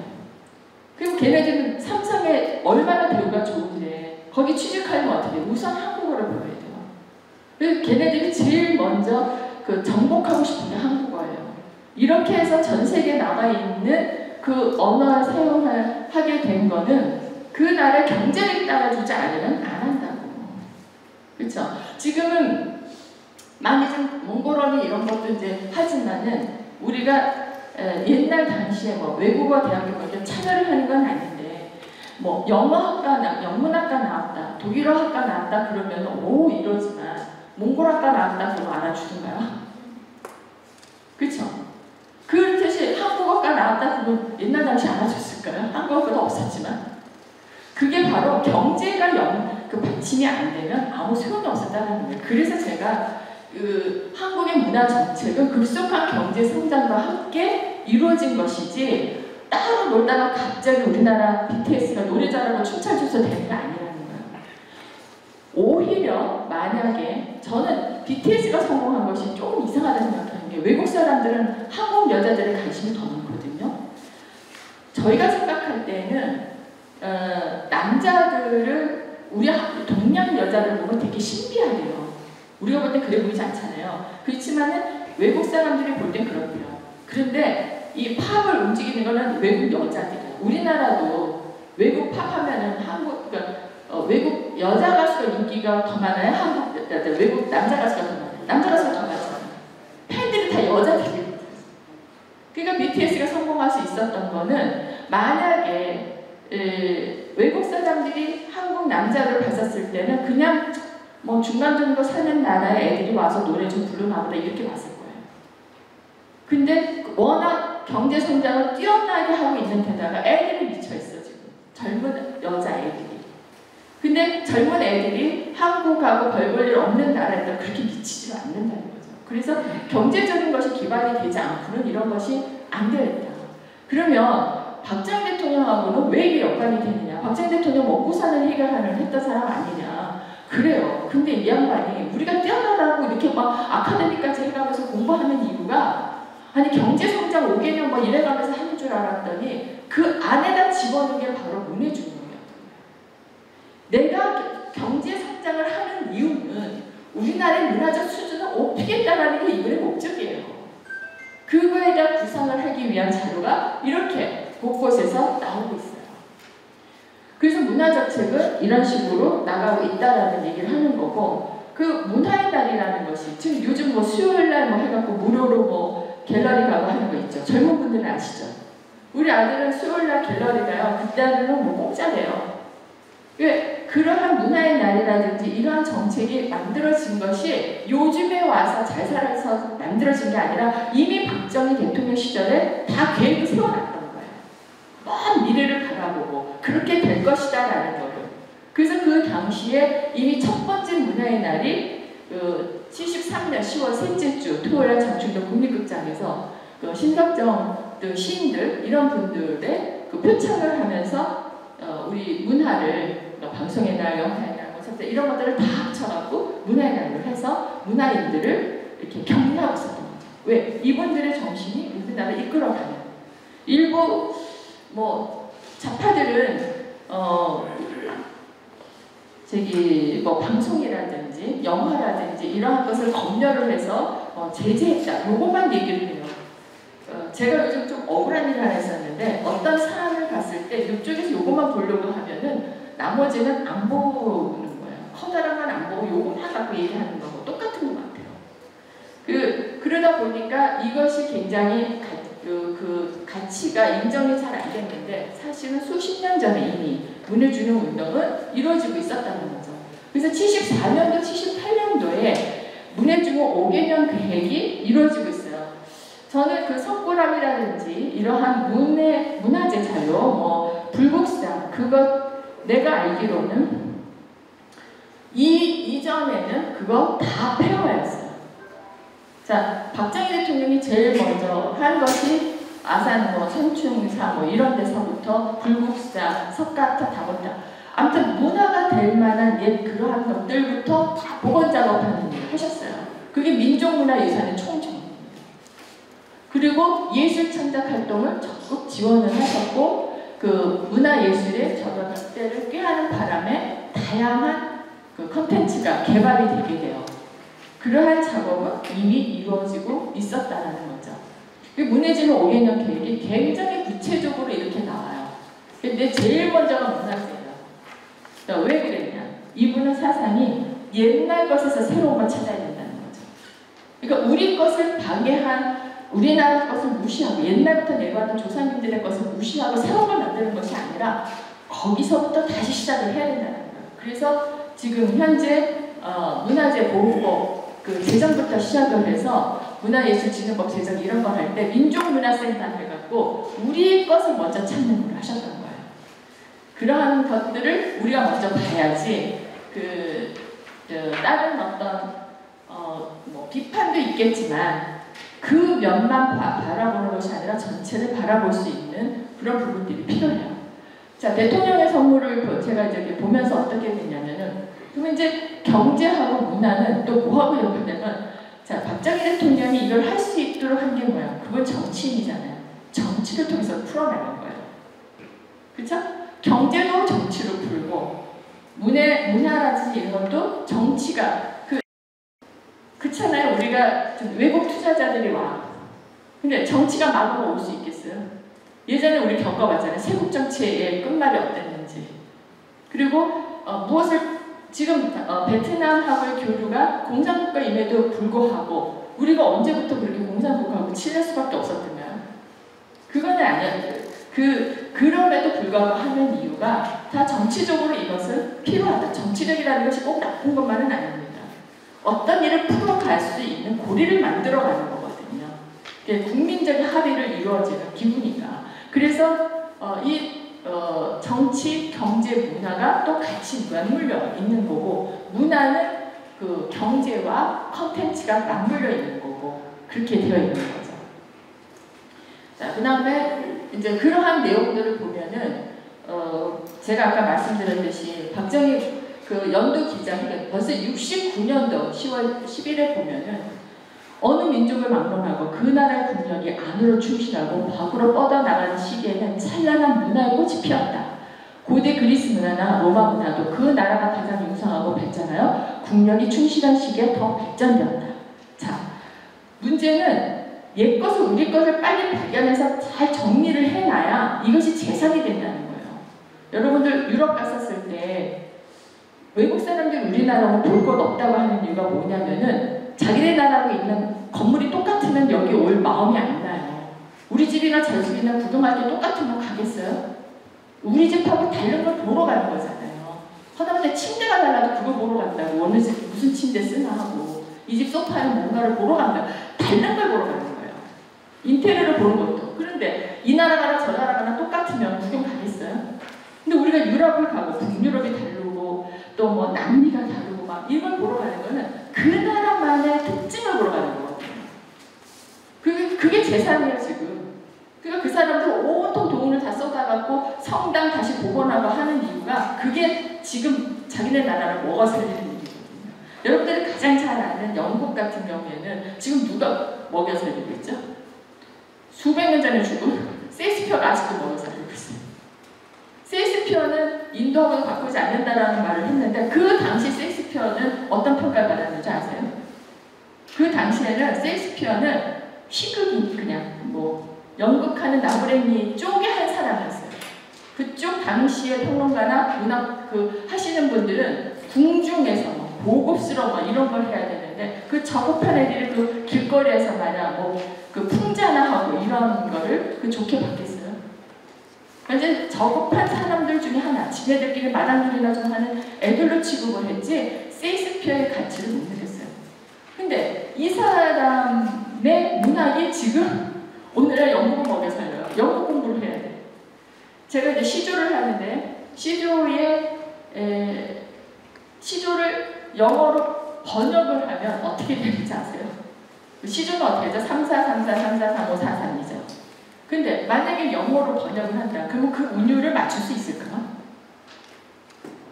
그리고 걔네들은 삼성에 얼마나 대우가 좋은데 거기 취직하려면 어떻게 해요? 우선 한국어를 배워야 돼요. 그리고 걔네들이 제일 먼저 정복하고 싶은 게 한국어예요. 이렇게 해서 전 세계에 나가 있는 그 언어를 사용을 하게 된 거는 그 나라의 경제를 따라주지 않으면 안 한다고. 그렇죠? 지금은 많이 좀 몽골어니 이런 것도 이제 하지만은 우리가 옛날 당시에 뭐 외국어 대학교 같은 참여를 하는 건 아닌데 뭐 영어학과, 영문학과 나왔다, 독일어학과 나왔다 그러면 오 이러지만 몽골학과 나왔다 그러면 알아주던가요? 그렇죠? 그렇듯이 한국어과 나왔다 그러면 옛날 당시 알아줬을까요? 한국어도 없었지만 그게 바로 경제가 받침이 안 되면 아무 소용이 없었다는 거예요. 그래서 제가 한국의 문화 정책은 급속한 경제 성장과 함께 이루어진 것이지 따로 놀다가 갑자기 우리나라 BTS가 노래 잘하고 춤 잘 춰서 되는 게 아니라는 거예요. 오히려 만약에 저는 BTS가 성공한 것이 조금 이상하다고 생각하는 게 외국 사람들은 한국 여자들의 관심이 더 많거든요. 저희가 생각할 때는 남자들을 우리 동양 여자를 보면 되게 신비하대요. 우리가 볼 때 그래 보이지 않잖아요. 그렇지만은 외국 사람들이 볼 땐 그렇대요. 그런데 이 팝을 움직이는 거는 외국 여자들이에요. 우리나라도 외국 팝 하면은 외국 여자 가수가 인기가 더 많아요? 외국 남자 가수가 더 많아요? 남자 가수가 더 많잖아요. 팬들이 다 여자들이에요. 그러니까 BTS가 성공할 수 있었던 거는 만약에 외국 사람들이 한국 남자를 봤었을 때는 그냥 뭐 중간 정도 사는 나라의 애들이 와서 노래 좀 부르나 보다 이렇게 봤을 거예요. 근데 워낙 경제 성장을 뛰어나게 하고 있는 데다가 애들이 미쳐있어 지금. 젊은 여자애들이. 근데 젊은 애들이 한국하고 별 볼 일 없는 나라에다 그렇게 미치지 않는다는 거죠. 그래서 경제적인 것이 기반이 되지 않고는 이런 것이 안 되겠다. 그러면 박정희 대통령하고는 왜 이게 연관이 되느냐. 박정희 대통령 먹고 사는 해결하는 했던 사람 아니냐. 그래요. 근데 이 양반이 우리가 뛰어나다고 이렇게 막 아카데미까지 해가면서 공부하는 이유가 아니 경제성장 5개년 뭐 이래가면서 하는 줄 알았더니 그 안에다 집어넣은 게 바로 문해중용이었던 거예요. 내가 경제성장을 하는 이유는 우리나라의 문화적 수준을 높이겠다는 게 이번의 목적이에요. 그거에다 구상을 하기 위한 자료가 이렇게 곳곳에서 나오고 있어요. 그래서 문화적 책은 이런 식으로 나가고 있다라는 얘기를 하는 거고 그 문화의 날이라는 것이 지금 요즘 뭐 수요일날 뭐 해갖고 무료로 뭐 갤러리 가고 하는 거 있죠. 젊은 분들은 아시죠? 우리 아들은 수요일날 갤러리 가요. 그때는 뭐 공짜래요. 그러한 문화의 날이라든지 이러한 정책이 만들어진 것이 요즘에 와서 잘 살아서 만들어진 게 아니라 이미 박정희 대통령 시절에 다 계획을 세워놨던 거예요. 먼 미래를 바라보고 그렇게 될 것이다 라는 거를. 그래서 그 당시에 이미 첫 번째 문화의 날이 73년 10월 셋째 주 토요일 장충동 국립극장에서 신덕정 시인들 이런 분들의 그 표창을 하면서 우리 문화를 방송의 날, 영화의 날, 콘서트 이런 것들을 다 합쳐갖고 문화의 날로 해서 문화인들을 이렇게 격려하고 있었던 거죠. 왜? 이분들의 정신이 우리나라를 이끌어가는. 일부 뭐 좌파들은 뭐 방송이라든지 영화라든지 이러한 것을 검열을 해서 제재했다. 요것만 얘기를 해요. 제가 요즘 좀 억울한 일을 하나 했었는데 어떤 사안을 봤을 때 이쪽에서 요것만 보려고 하면은 나머지는 안 보는 거예요. 커다란 건 안 보고 요것만 갖고 얘기하는 거고 똑같은 것 같아요. 그러다 보니까 이것이 굉장히 그 가치가 인정이 잘 안 됐는데 사실은 수십 년 전에 이미 문해중용 운동은 이루어지고 있었다는 거죠. 그래서 74년도, 78년도에 문해중용 5개년 계획이 이루어지고 있어요. 저는 그 석굴암이라든지 이러한 문화재 자료, 뭐 불국사 그것 내가 알기로는 이전에는 그거 다 폐허였어요. 자, 박정희 대통령이 제일 먼저 한 것이 아산, 뭐 천충사 뭐 이런 데서부터 불국사, 석가탑, 다본탑 아무튼 문화가 될 만한 옛 그러한 것들부터 다 복원 작업하는 일을 하셨어요. 그게 민족문화유산의 총정입니다. 그리고 예술 창작 활동을 적극 지원을 하셨고 그 문화예술의 저런 확대를 꾀하는 바람에 다양한 그 콘텐츠가 개발이 되게 돼요. 그러한 작업은 이미 이루어지고 있었다는 거죠. 문해진흥 5개년 계획이 굉장히 구체적으로 이렇게 나와요. 근데 제일 먼저가 문화재예요. 왜 그랬냐? 이분은 사상이 옛날 것에서 새로운 걸 찾아야 된다는 거죠. 그러니까 우리 것을 방해한 우리나라 것을 무시하고 옛날부터 내려왔던 조상님들의 것을 무시하고 새로운 걸 만드는 것이 아니라 거기서부터 다시 시작을 해야 된다는 거예요. 그래서 지금 현재 문화재 보호법 그 제정부터 시작을 해서 문화예술진흥법 제정 이런 거 할 때 민족문화센터 해갖고 우리의 것을 먼저 찾는 걸 하셨던 거예요. 그러한 것들을 우리가 먼저 봐야지 다른 어떤 뭐 비판도 있겠지만 그 면만 바라보는 것이 아니라 전체를 바라볼 수 있는 그런 부분들이 필요해요. 자, 대통령의 선물을 제가 이제 보면서 어떻게 됐냐면은 그러면 이제 경제하고 문화는 또 뭐하고 연관되면 자, 박정희 대통령이 이걸 할 수 있도록 한 게 뭐야? 그건 정치인이잖아요. 정치를 통해서 풀어나간 거예요. 그렇죠? 경제도 정치로 풀고 문화라든지 이런 것도 정치가 그렇잖아요. 우리가 좀 외국 투자자들이 와. 근데 정치가 막으로 올 수 있겠어요? 예전에 우리 겪어봤잖아요. 세국 정치의 끝말이 어땠는지. 그리고 무엇을 지금 베트남하고의 교류가 공산국가임에도 불구하고 우리가 언제부터 그렇게 공산국가하고 친할 수밖에 없었던가요? 그거는 아니었어요. 그 그럼에도 불구하고 하는 이유가 다 정치적으로 이것은 필요하다. 정치적이라는 것이 꼭 나쁜 것만은 아닙니다. 어떤 일을 풀어갈 수 있는 고리를 만들어가는 거거든요. 국민적인 합의를 이루어지는 기구니까. 그래서 정치, 경제, 문화가 또 같이 맞물려 있는 거고, 문화는 그 경제와 컨텐츠가 맞물려 있는 거고, 그렇게 되어 있는 거죠. 자, 그 다음에 이제 그러한 내용들을 보면은 제가 아까 말씀드렸듯이 박정희 그 연도 기자회견 벌써 69년도 10월 10일에 보면은 어느 민족을 막론하고 그 나라의 국력이 안으로 충실하고 밖으로 뻗어나가는 시기에는 찬란한 문화의 꽃이 피었다. 고대 그리스 문화나 로마 문화도 그 나라가 가장 융성하고 발전하여 국력이 충실한 시기에 더 발전되었다. 자, 문제는 옛 것을 우리 것을 빨리 발견해서 잘 정리를 해놔야 이것이 재산이 된다는 거예요. 여러분들 유럽 갔었을 때 외국 사람들이 우리나라하고 볼 것 없다고 하는 이유가 뭐냐면은 자기네 나라하고 있는 건물이 똑같으면 여기 올 마음이 안 나요. 우리 집이나 저희 집이나 구경할 때 똑같으면 가겠어요? 우리 집하고 다른 걸 보러 가는 거잖아요. 하다못해 침대가 달라도 그걸 보러 간다고. 어느 집 무슨 침대 쓰나 하고 이 집 소파는 뭔가를 보러 간다. 다른 걸 보러 가는 거예요. 인테리어를 보는 것도. 그런데 이 나라 가나 저 나라 가나 똑같으면 구경 가겠어요? 근데 우리가 유럽을 가고 북유럽이 다르고 또 뭐 남미가 다르고 막 이걸 보러 가는 거는 그 나라만의 특징을 보러 가는 거거든요. 그게 재산이에요 지금. 그러니까 그 사람들 온통 돈을 다 쏟아갖고 성당 다시 복원하고 하는 이유가 그게 지금 자기네 나라를 먹어 살리는 일이거든요. 여러분들이 가장 잘 아는 영국 같은 경우에는 지금 누가 먹여 살리고 있죠? 수백 년 전에 죽은 셰익스피어가 아직도 먹여 살리고 있어요. 셰익스피어는 인도하고는 바꾸지 않는다라는 말을 했는데 그 당시 셰익스피어는 어떤 평가를 받았는지 아세요? 그 당시에는 셰익스피어는 희극인 그냥 뭐 연극하는 나부랭이 쪽에 한 사람이었어요. 그쪽 당시의 평론가나 문학 하시는 분들은 궁중에서 뭐 고급스러운 뭐 이런 걸 해야 되는데 그 저급한 애들이 그 길거리에서 말이야 뭐 그 풍자나 하고 이런 거를 좋게 받겠어요. 이제 저급한 사람들 중에 하나, 지네들끼리 마당놀이나 좀 하는 애들로 취급을 했지 셰익스피어의 가치를 못 느꼈어요. 근데 이 사람의 문학이 지금 오늘의 영국을 먹여 살려요. 영국 공부를 해야 돼. 제가 이제 시조를 하는데 시조를 영어로 번역을 하면 어떻게 되는지 아세요? 시조는 어떻게 되죠? 34, 34, 34, 35, 43이죠. 근데 만약에 영어로 번역을 한다. 그러면 그 운율을 맞출 수 있을까?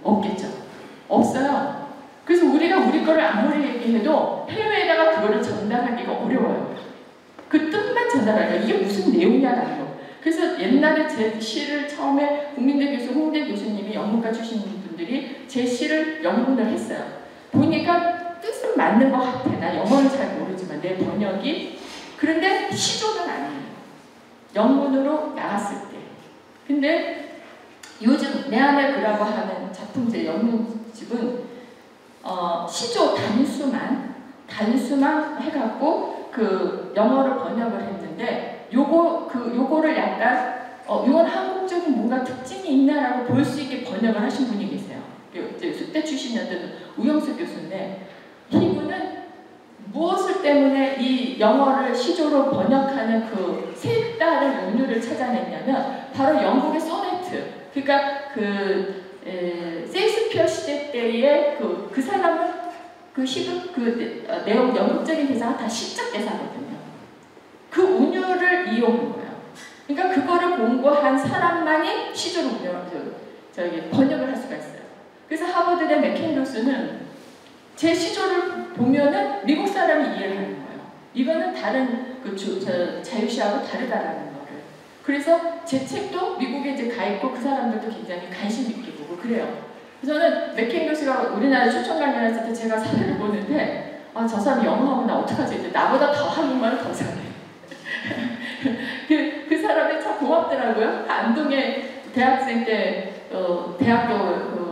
없겠죠. 없어요. 그래서 우리가 우리 거를 아무리 얘기해도 해외에다가 그거를 전달하기가 어려워요. 그 뜻만 전달하려 이게 무슨 내용이냐라는 거. 그래서 옛날에 제 시를 처음에 국민대 교수 홍대 교수님이 영문과 출신 분들이 제 시를 영문을 했어요. 보니까 뜻은 맞는 것 같아. 나 영어는 잘 모르지만 내 번역이. 그런데 시조는 아니에요. 영문으로 나갔을 때. 근데 요즘 내 안의 글이라고 하는 작품 제 영문집은 시조 단수만 해갖고 그 영어로 번역을 했는데 요거를 약간 이건 한국적인 뭔가 특징이 있나라고 볼 수 있게 번역을 하신 분이 계세요. 이제 수대 출신이었던 우영수 교수인데 이분은 무엇을 때문에 이 영어를 시조로 번역하는 그 색다른 운율을 찾아냈냐면 바로 영국의 소네트. 그러니까 셰익스피어 시대 때의 그 사람은 그 시극 내용 영국적인 대사가 다 시적 대사거든요. 그 운율을 이용한 거예요. 그러니까 그거를 공부한 사람만이 시조로 번역을 할 수가 있어요. 그래서 하버드대 맥켄로스는 제 시조를 보면은 미국 사람이 이해를 하는 거예요. 이거는 다른 자유시하고 다르다라는 거를. 그래서 제 책도 미국에 이제 가 있고 그 사람들도 굉장히 관심 있게 보고 그래요. 저는 맥켄로스가 우리나라에 초청 강연했을 때 제가 사회를 보는데 저 사람이 영어하면 나 어떡하지? 이제 나보다 더 한국말을 더 잘해. 그 사람이 참 고맙더라고요. 안동에 대학생 때 대학교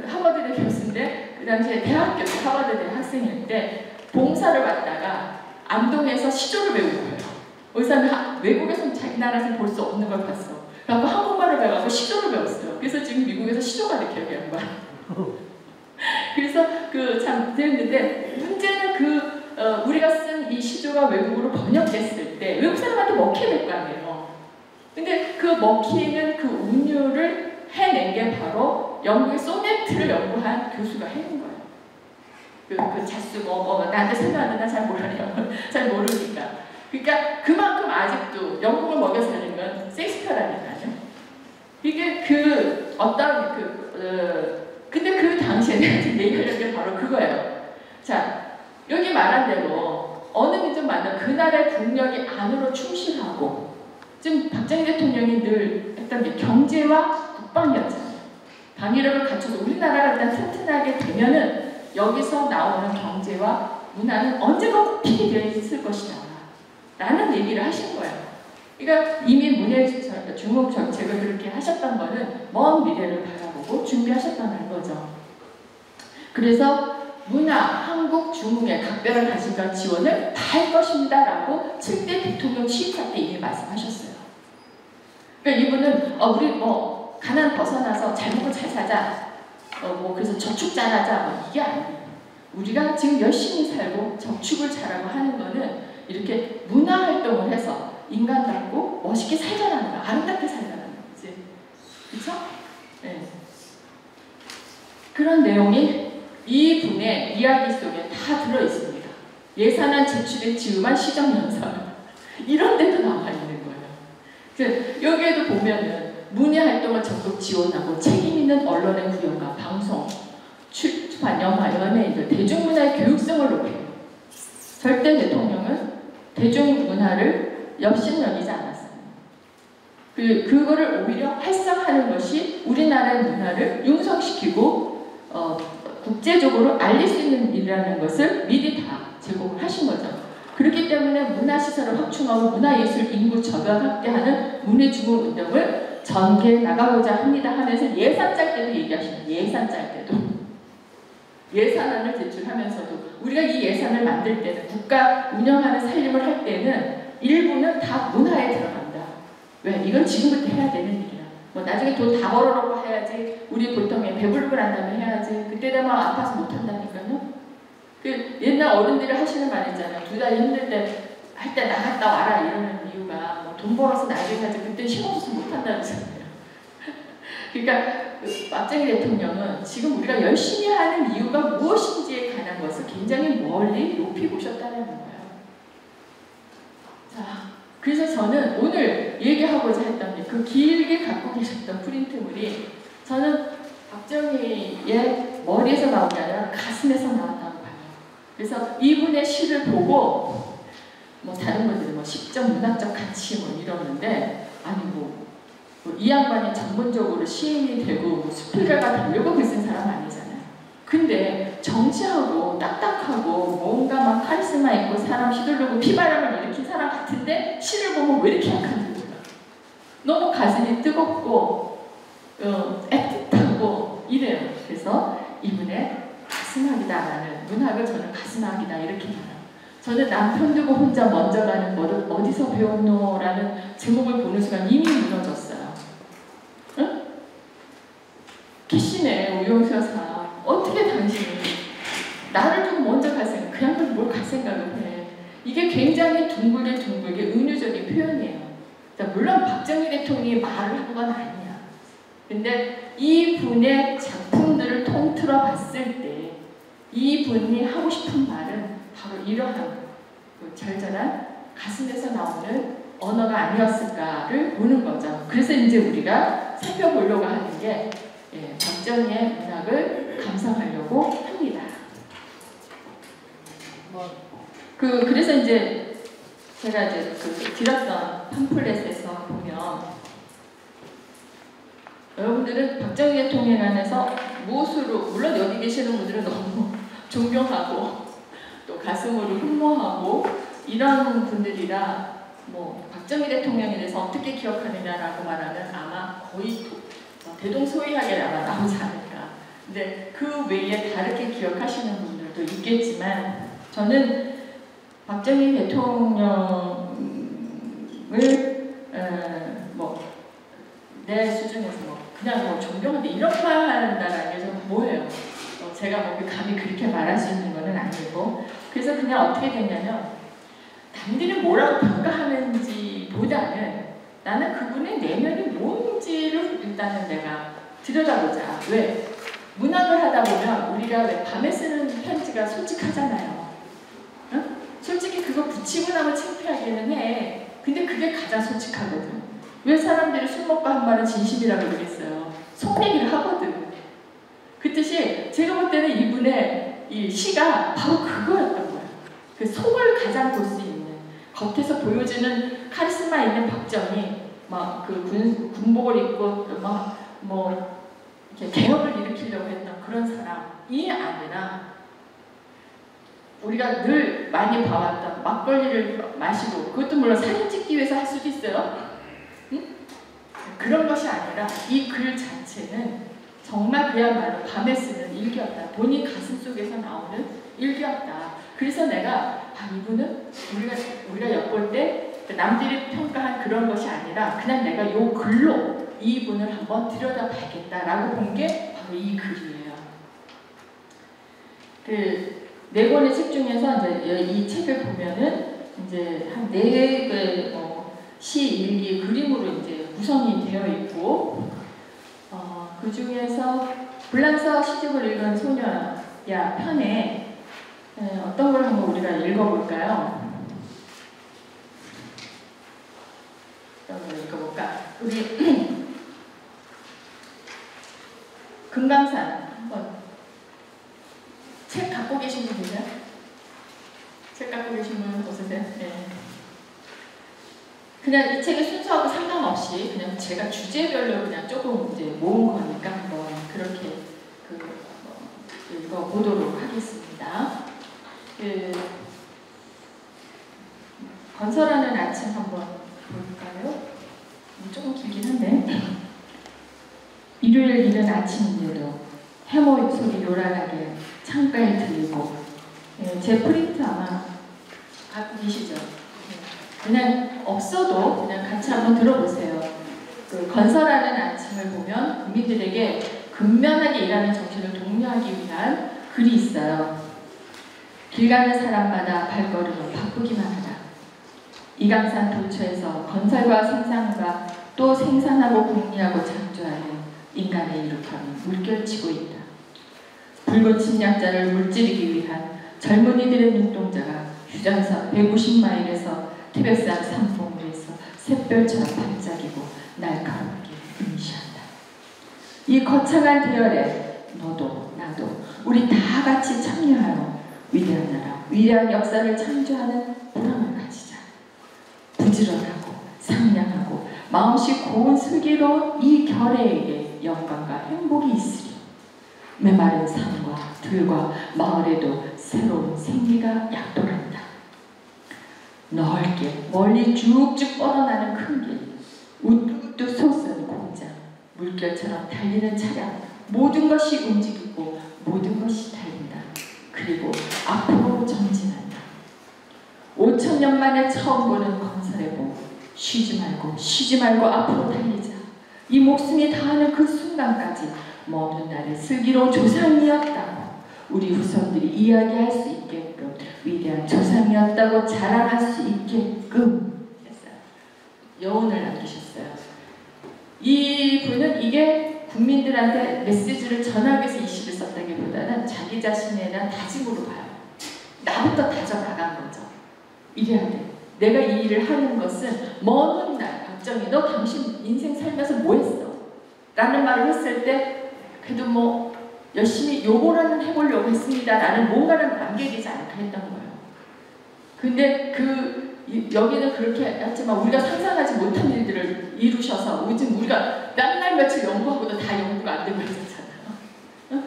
하버드대 교수인데 그 당시에 대학교 하버드대 학생일 때 봉사를 왔다가 안동에서 시조를 배운 거예요. 의사는 외국에서는 자기 나라에서 볼 수 없는 걸 봤어. 그래서 한국말을 배워서 시조를 배웠어요. 그래서 지금 미국에서 시조가 됐어요, 그 양반. 그래서 참 재밌는데 문제는 우리가 쓴 이 시조가 외국어로 번역됐을 때 외국 사람한테 먹히게 될 거 아니에요. 근데 그 먹히는 그 운율을 해낸 게 바로 영국의 소네트를 연구한 교수가 해낸 거예요. 그 자수 나한테 설명하는데 잘 모르냐. 잘 모르니까. 그러니까 그만큼 아직도 영국을 먹여 살린 건 셰익스피어라니까요. 이게 근데 그 당시에는 얘기하려는 게 바로 그거예요. 자, 여기 말한 대로 어느 민족마다 그 나라의 국력이 안으로 충실하고 지금 박정희 대통령이 늘 했던 게 경제와 국방이었잖아요. 방위력을 갖춰서 우리나라가 일단 튼튼하게 되면은 여기서 나오는 경제와 문화는 언제가 꼭 필요되어 있을 것이다 라는 얘기를 하신 거예요. 그러니까 이미 중국 정책을 그렇게 하셨던 거는 먼 미래를 바라보고 준비하셨다는 거죠. 그래서 문화, 한국, 중국의 각별한 관심과 지원을 다 할 것입니다 라고 7대 대통령 취임사 때 이미 말씀하셨어요. 그러니까 이분은 우리 가난 벗어나서 잘 먹고 잘 사자, 그래서 저축 잘하자 이게 아니에요. 우리가 지금 열심히 살고 저축을 잘하고 하는 거는 이렇게 문화 활동을 해서 인간답고 멋있게 살자라는 거, 아름답게 살자라는 거지. 그렇죠? 네. 그런 내용이 이 분의 이야기 속에 다 들어있습니다. 예산안 제출의 지음한 시정연설 이런 데도 나와있는 거예요. 여기에도 보면은 문예활동을 적극 지원하고 책임있는 언론의 구현과 방송, 출판, 영화, 연예인들, 대중문화의 교육성을 높여요. 절대 대통령은 대중문화를 엽신여기지 않았어요. 그거를 오히려 활성화하는 것이 우리나라의 문화를 융성시키고 국제적으로 알릴 수 있는 일이라는 것을 미리 다 제공을 하신 거죠. 그렇기 때문에 문화시설을 확충하고 문화예술 인구 저변 확대하는 문예중흥운동을 전개해 나가고자 합니다 하면서 예산 짤 때도 얘기하시는 예산 짤 때도 예산안을 제출하면서도 우리가 이 예산을 만들 때는 국가 운영하는 살림을 할 때는 일부는 다 문화에 들어간다. 왜? 이건 지금부터 해야 되는 일이야. 나중에 돈 다 벌어놓고 해야지. 우리 보통 배불고 난 다음에 해야지. 그때 되면 아파서 못한다니까요. 옛날 어른들이 하시는 말 있잖아요. 두 달이 힘들 때 할 때 나갔다 와라 이러는 이유가 돈 벌어서 나중에 하지 그때 힘없어서 못한다는 거잖아요. 그러니까 박정희 대통령은 지금 우리가 열심히 하는 이유가 무엇인지에 관한 것을 굉장히 멀리 높이 보셨다는 거예요. 자, 그래서 저는 오늘 얘기하고자 했던 게 그 길게 갖고 계셨던 프린트물이 저는 박정희의 머리에서 나온 게 아니라 가슴에서 나왔다고 봐요. 그래서 이분의 시를 보고 다른 분들은 시적 문학적 가치 이러는데 아니 이 양반이 전문적으로 시인이 되고 수필가가 되려고 글 쓴 사람 아니잖아요. 근데 정치하고 딱딱하고 뭔가 막 카리스마 있고 사람 휘두르고 피바람을 일으킨 사람 같은데 시를 보면 왜 이렇게 약한지 몰라. 너무 가슴이 뜨겁고 애틋하고 이래요. 그래서 이분의 가슴학이다라는 문학을 저는 가슴학이다 이렇게 말해요. 저는 남편 두고 혼자 먼저 가는 거를 어디서 배웠노라는 제목을 보는 순간 이미 무너졌어요. 응? 기신의 우용수 여사 어떻게 당신이 나를 두고 먼저 갈 생각, 그 양반이 뭘 갈 생각을 해. 이게 굉장히 둥글게 은유적인 표현이에요. 물론 박정희 대통령이 말을 한 건 아니야. 근데 이분의 작품들을 통틀어 봤을 때 이분이 하고 싶은 말은 바로 이러한 절절한 가슴에서 나오는 언어가 아니었을까를 보는 거죠. 그래서 이제 우리가 살펴보려고 하는 게 박정희의 문학을 감상하려고 합니다. 그래서 이제 제가 이제 드렸던 팜플렛에서 보면 여러분들은 박정희 대통령에 관해서 무엇으로 물론 여기 계시는 분들은 너무 존경하고 또 가슴으로 흠모하고 이런 분들이라 박정희 대통령에 대해서 어떻게 기억하느냐라고 말하면 아마 거의 대동소이하게 아마 나오지 않을까. 근데 그 외에 다르게 기억하시는 분들도 있겠지만 저는 박정희 대통령을 내 수준에서 뭐 그냥 뭐 존경하는데 이런 말 한다는 게 좀 뭐예요? 제가 뭐 감히 그렇게 말할 수 있는 거는 아니고 그래서 그냥 어떻게 됐냐면 남들이 뭐라고 평가하는지 보다는 나는 그분의 내면이 뭔지를 일단은 내가 들여다보자. 왜? 문학을 하다 보면 우리가 왜 밤에 쓰는 편지가 솔직하잖아요. 응? 솔직히 그거 붙이고 나면 창피하기는 해. 근데 그게 가장 솔직하거든. 왜 사람들이 술 먹고 한 말은 진심이라고 그러겠어요. 속 얘기를 하거든. 그 뜻이 제가 볼 때는 이분의 이 시가 바로 그거였던 거예요. 그 속을 가장 볼 수 있는 겉에서 보여지는 카리스마 있는 박정희 막 그 군복을 입고 막 뭐 이렇게 개혁을 일으키려고 했던 그런 사람이 아니라 우리가 늘 많이 봐왔던 막걸리를 마시고 그것도 물론 사진 찍기 위해서 할 수도 있어요. 응? 그런 것이 아니라 이 글 자체는 정말 그야말로 밤에 쓰는 일기였다. 본인 가슴 속에서 나오는 일기였다. 그래서 내가 이분은 우리가 엿볼 때 남들이 평가한 그런 것이 아니라 그냥 내가 요 글로 이분을 한번 들여다봐야겠다라고 본 게 바로 이 글이에요. 그 네 권의 책 중에서 이제 이 책을 보면은 이제 한 4개 시, 일기, 그림으로 이제 구성이 되어 있고 그 중에서 불란서 시집을 읽은 소녀야 편에 어떤 걸 한번 우리가 읽어볼까요? 어떤 걸 읽어볼까? 우리 금강산 한번 책 갖고 계신 분 계세요? 책 갖고 계신 분 없으세요? 네. 그냥 이 책의 순서하고 상관없이 그냥 제가 주제별로 그냥 조금 이제 모은 거니까 한번 그렇게 읽어보도록 하겠습니다. 건설하는 아침 한번 볼까요? 조금 길긴 한데 일요일 이른 아침인데도 해모 소리 요란하게 창가에 들리고 제 프린트 아마 갖고 계시죠? 그냥 없어도 그냥 같이 한번 들어보세요. 그 건설하는 아침을 보면 국민들에게 근면하게 일하는 정신을 독려하기 위한 글이 있어요. 길 가는 사람마다 발걸음을 바꾸기만 하다. 이강산 도처에서 건설과 생산과 또 생산하고 공리하고 창조하는 인간의 이룩함이 물결치고 있다. 붉은 침략자를 물찌르기 위한 젊은이들의 눈동자가 휴전선 150마일에서 티베트산 산봉 위에서 샛별처럼 반짝이고 날카롭게 응시한다. 이 거창한 대열에 너도 나도 우리 다 같이 참여하여 위대한 나라, 위대한 역사를 창조하는 보람을 가지자. 부지런하고 상냥하고 마음씨 고운 슬기로운 이 결의에게 영광과 행복이 있으리. 메마른 산과 들과 마을에도 새로운 생기가 약돌한다. 넓게 멀리 쭉쭉 뻗어나는 큰 길, 우뚝우뚝 솟은 공장, 물결처럼 달리는 차량, 모든 것이 움직이고 모든 것이 달린다. 그리고 앞으로 전진한다. 5000년 만에 처음 보는 건설의 봄, 쉬지 말고 앞으로 달리자. 이 목숨이 다하는 그 순간까지 먼 날의 슬기로운 조상이었다고 우리 후손들이 이야기할 수 있게끔 위대한 조상이었다고 자랑할 수 있게끔 했어요. 여운을 남기셨어요. 이 분은 이게 국민들한테 메시지를 전하기 위해서 이 시를 썼다기보다는 자기 자신에 대한 다짐으로 봐요. 나부터 다져나간 거죠. 이래야 돼. 내가 이 일을 하는 것은 먼 훗날 박정희 너 당신 인생 살면서 뭐 했어? 라는 말을 했을 때 그래도 뭐 열심히 요거는 해보려고 했습니다 라는 뭔가를 남겨지지 않을까 했던 거예요. 근데 여기는 그렇게 했지만 우리가 상상하지 못한 일들을 이루셔서 요즘 우리가 몇 날 며칠 연구하고도 다 연구가 안 되고 있었잖아요.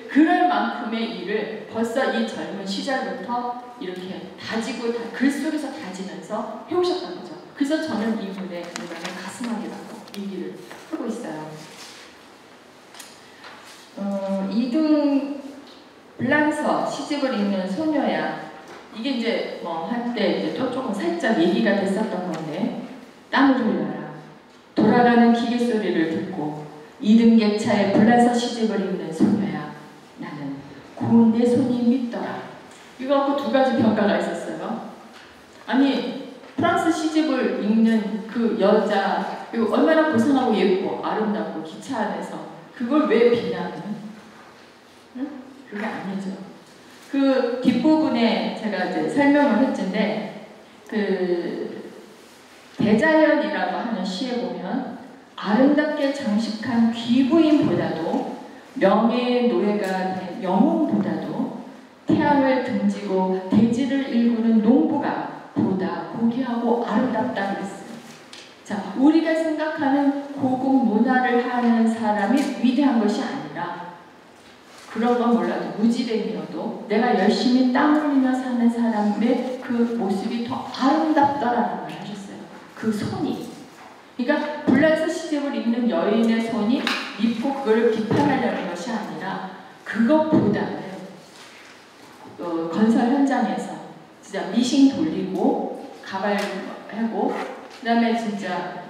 그럴 만큼의 일을 벌써 이 젊은 시절부터 이렇게 다지고 글 속에서 다지면서 해오셨던 거죠. 그래서 저는 이분의 문장을 가슴하게라고 얘기를 하고 있어요. 이등 불란서 시집을 읽는 소녀야. 이게 이제 뭐 한때 이제 조금 살짝 얘기가 됐었던 건데 땀을 흘려라. 돌아가는 기계 소리를 듣고 이등객차에 불란서 시집을 읽는 소녀야. 나는 고운 내 손이 밉더라. 이거 갖고 두 가지 평가가 있었어요. 아니 프랑스 시집을 읽는 그 여자 이거 얼마나 고상하고 예쁘고 아름답고 기차 안에서 그걸 왜 비난하는? 응? 그게 아니죠. 그 뒷부분에 제가 이제 설명을 했는데 그 대자연이라고 하는 시에 보면 아름답게 장식한 귀부인보다도 명예의 노예가 된 영웅보다도 태양을 등지고 대지를 일구는 농부가 보다 고귀하고 아름답다 그랬어요. 자, 우리가 생각하는 고급 문화를 하는 사람이 위대한 것이 아니라 그런 건 몰라도 무지랭이어도 내가 열심히 땀 흘리며 사는 사람의 그 모습이 더 아름답다라는 걸 하셨어요. 그 손이. 그러니까 불란서 시집을 읽는 여인의 손이 밉고 그걸 비판하려는 것이 아니라 그것보다는 건설 현장에서 진짜 미싱 돌리고 가발하고 그 다음에 진짜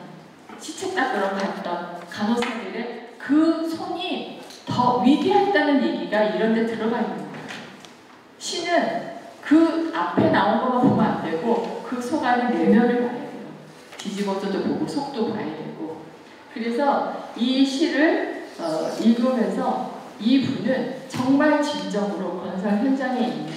시체 닦으러 갔던 간호사들의 그 손이 더 위대했다는 얘기가 이런 데 들어가 있는 거예요. 시는 그 앞에 나온 것만 보면 안 되고 그 속 안에 내면을 봐야 돼요. 뒤집어져도 보고 속도 봐야 되고. 그래서 이 시를 읽으면서 이분은 정말 진정으로 건설 현장에 있는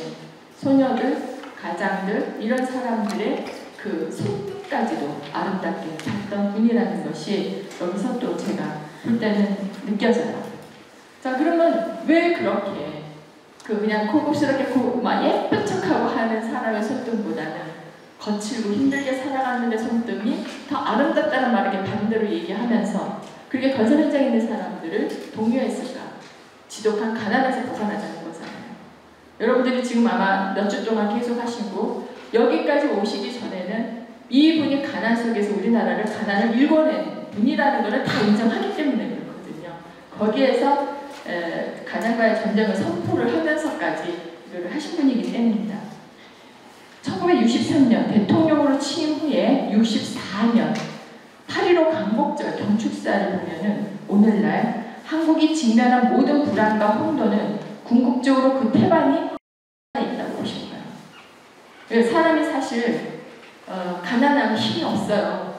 소녀들, 가장들 이런 사람들의 그 손끝까지도 아름답게 봤던 분이라는 것이 여기서 또 제가 볼 때는 느껴져요. 자, 그러면 왜 그렇게 그냥 고급스럽게 막 예쁜 척하고 하는 사람의 손등보다는 거칠고 힘들게 살아가는 손등이 더 아름답다는 말을 이렇게 반대로 얘기하면서 그렇게 건설 현장에 있는 사람들을 동요했을까? 지독한 가난에서 벗어나자는 거잖아요. 여러분들이 지금 아마 몇 주 동안 계속 하시고 여기까지 오시기 전에는 이분이 가난 속에서 우리나라를 가난을 일궈낸 분이라는 것을 다 인정하기 때문에 그렇거든요. 거기에서 가난과의 전쟁을 선포를 하면서까지 이걸 하신 분이기 때문입니다. 1963년 대통령으로 취임 후에 64년 8.15 광복절 경축사를 보면은 오늘날 한국이 직면한 모든 불안과 혼돈은 궁극적으로 그 태반이 있다고 보신 거예요. 사람이 사실 가난하면 힘이 없어요.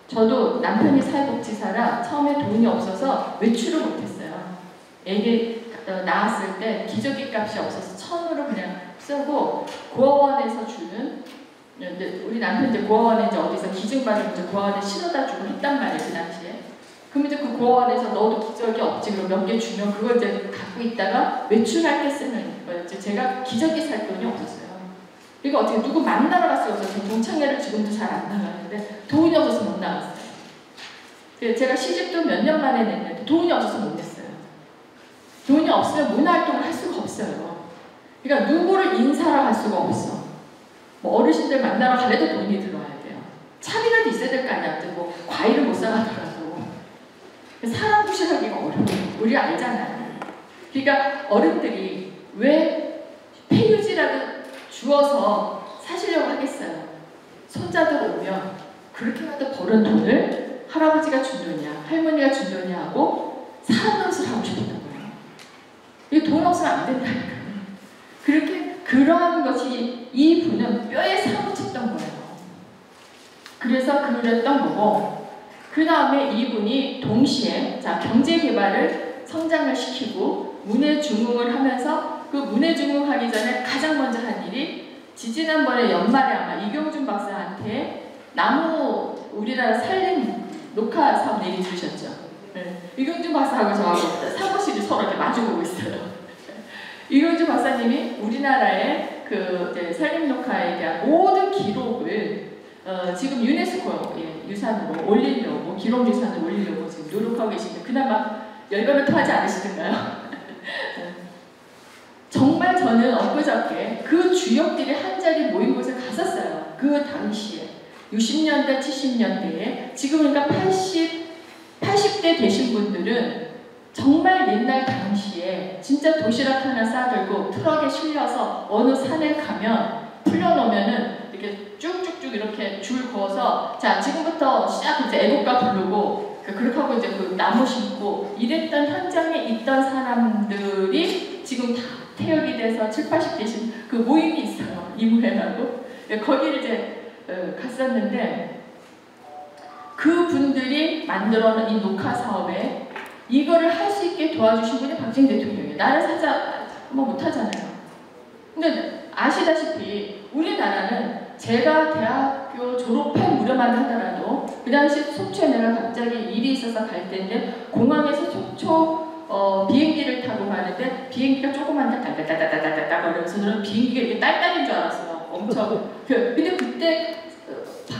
저도 남편이 사회복지사라 처음에 돈이 없어서 외출을 못했어요. 애기 낳았을 때 기저귀 값이 없어서 천으로 그냥 쓰고 고아원에서 주는 우리 남편 이제 고아원에 이제 어디서 기증받으면 이제 고아원에 실어다 주고 했단 말이에요 그 당시에. 그럼 이제 그 고아원에서 너도 기저귀 없지 그럼 몇 개 주면 그걸 이제 갖고 있다가 외출할 때 쓰는 거였죠. 제가 기저귀 살 돈이 없었어요. 그러니까 어떻게 누구 만나러 갈 수가 없어서 동창회를 지금도 잘 안 나가는데 돈이 없어서 못 나갔어요. 제가 시집도 몇 년 만에 냈는데 돈이 없어서 못 냈어요. 돈이 없으면 문화활동을 할 수가 없어요. 그러니까 누구를 인사를 할 수가 없어. 뭐 어르신들 만나러 가려도 돈이 들어와야 돼요. 차비라도 있어야 될 거 아니야. 뭐 과일을 못 사가더라도. 사람 구실하기가 어려워요. 우리 알잖아요. 그러니까 어른들이 왜 폐유지라도 주어서 사시려고 하겠어요. 손자들 오면 그렇게라도 벌은 돈을 할아버지가 준 돈이야, 할머니가 준 돈이야 하고 사람 노릇을 하고 싶었던 거예요. 이게 돈 없으면 안 된다니까요. 그렇게 그러한 것이 이분은 뼈에 사무쳤던 거예요. 그래서 그랬던 거고 그 다음에 이분이 동시에 자 경제개발을 성장을 시키고 문해중흥을 하면서 그 문해중흥하기 전에 가장 먼저 한 일이 지지난번에 연말에 아마 이경준 박사한테 나무 우리나라 산림 녹화 사업 얘기 들으셨죠? 네. 이경준 박사하고 저하고 사무실이 서로 이렇게 마주보고 있어요. 이경준 박사님이 우리나라의 그 산림 녹화에 대한 모든 기록을 지금 유네스코 유산으로 올리려고 기록 유산을 올리려고 지금 노력하고 계신데 그나마 열변을 토하지 않으시던가요? 정말 저는 엊그저께 그 주역들이 한자리 모인 곳에 갔었어요. 그 당시에 60년대 70년대에 지금 그러니까 80대 되신 분들은 정말 옛날 당시에 진짜 도시락 하나 싸들고 트럭에 실려서 어느 산에 가면 풀려놓으면은 이렇게 쭉쭉쭉 이렇게 줄 그어서 자 지금부터 시작 이제 애국가 부르고 그렇게 하고 이제 그 나무 심고 이랬던 현장에 있던 사람들이 지금 다 퇴역이 돼서 7, 80대신 그 모임이 있어요. 이무회라고. 거기를 이제 갔었는데 그분들이 만들어 놓은 이 녹화 사업에 이거를 할 수 있게 도와주신 분이 박정희 대통령이에요. 나는 사자 뭐 못하잖아요. 근데 아시다시피 우리나라는 제가 대학교 졸업할 무렵만 하더라도 그 당시 속초에 내가 갑자기 일이 있어서 갈 때인데 공항에서 속초 비행기를 타고 가는데 비행기가 조그만데 딸딸딸딸딸딸 거리면서 저는 비행기가 이렇게 딸딸인 줄 알았어요. 엄청. 근데 그때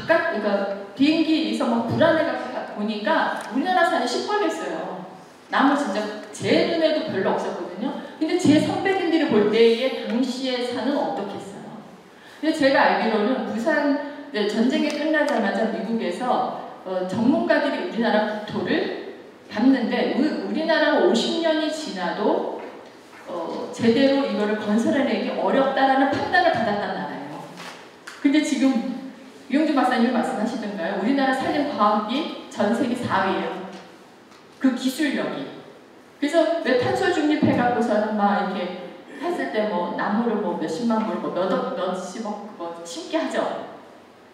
그러니까 비행기에서 막 불안해가 보니까 우리나라 산이 시뻘겠어요. 나무 진짜 제 눈에도 별로 없었거든요. 근데 제 선배님들이 볼 때의 당시의 산은 어떻겠어요. 근데 제가 알기로는 부산 전쟁이 끝나자마자 미국에서 전문가들이 우리나라 국토를 봤는데 우리나라가 50년이 지나도 제대로 이거를 건설해내기 어렵다라는 판단을 받았단 나라예요. 근데 지금 이용주 박사님이 말씀하시던가요? 우리나라 산림과학이 전 세계 4위예요. 그 기술력이. 그래서 왜 탄소 중립해갖고서는 막 이렇게 했을 때 뭐 나무를 뭐 몇십만 물, 뭐 몇십억 그거 심게 하죠.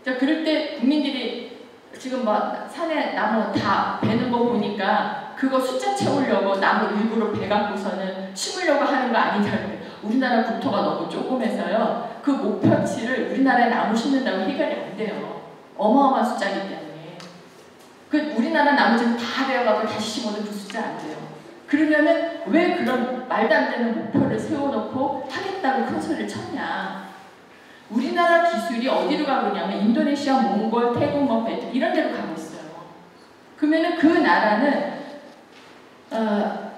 자, 그럴 때 국민들이 지금 막 산에 나무 다 베는 거 보니까 그거 숫자 채우려고 나무 일부러 베갖고서는 심으려고 하는 거 아니냐는 우리나라 국토가 너무 조그매서요. 그 목표치를 우리나라에 나무 심는다고 해결이 안 돼요. 어마어마한 숫자이기 때문에. 그 우리나라 나무 지금 다 베어갖고 다시 심어도 그 숫자 안 돼요. 그러면은 왜 그런 말도 안 되는 목표를 세워놓고 하겠다고 큰 소리를 쳤냐. 우리나라 기술이 어디로 가고 있냐면 인도네시아, 몽골, 태국, 뭐 베트남 이런 데로 가고 있어요. 그러면은 그 나라는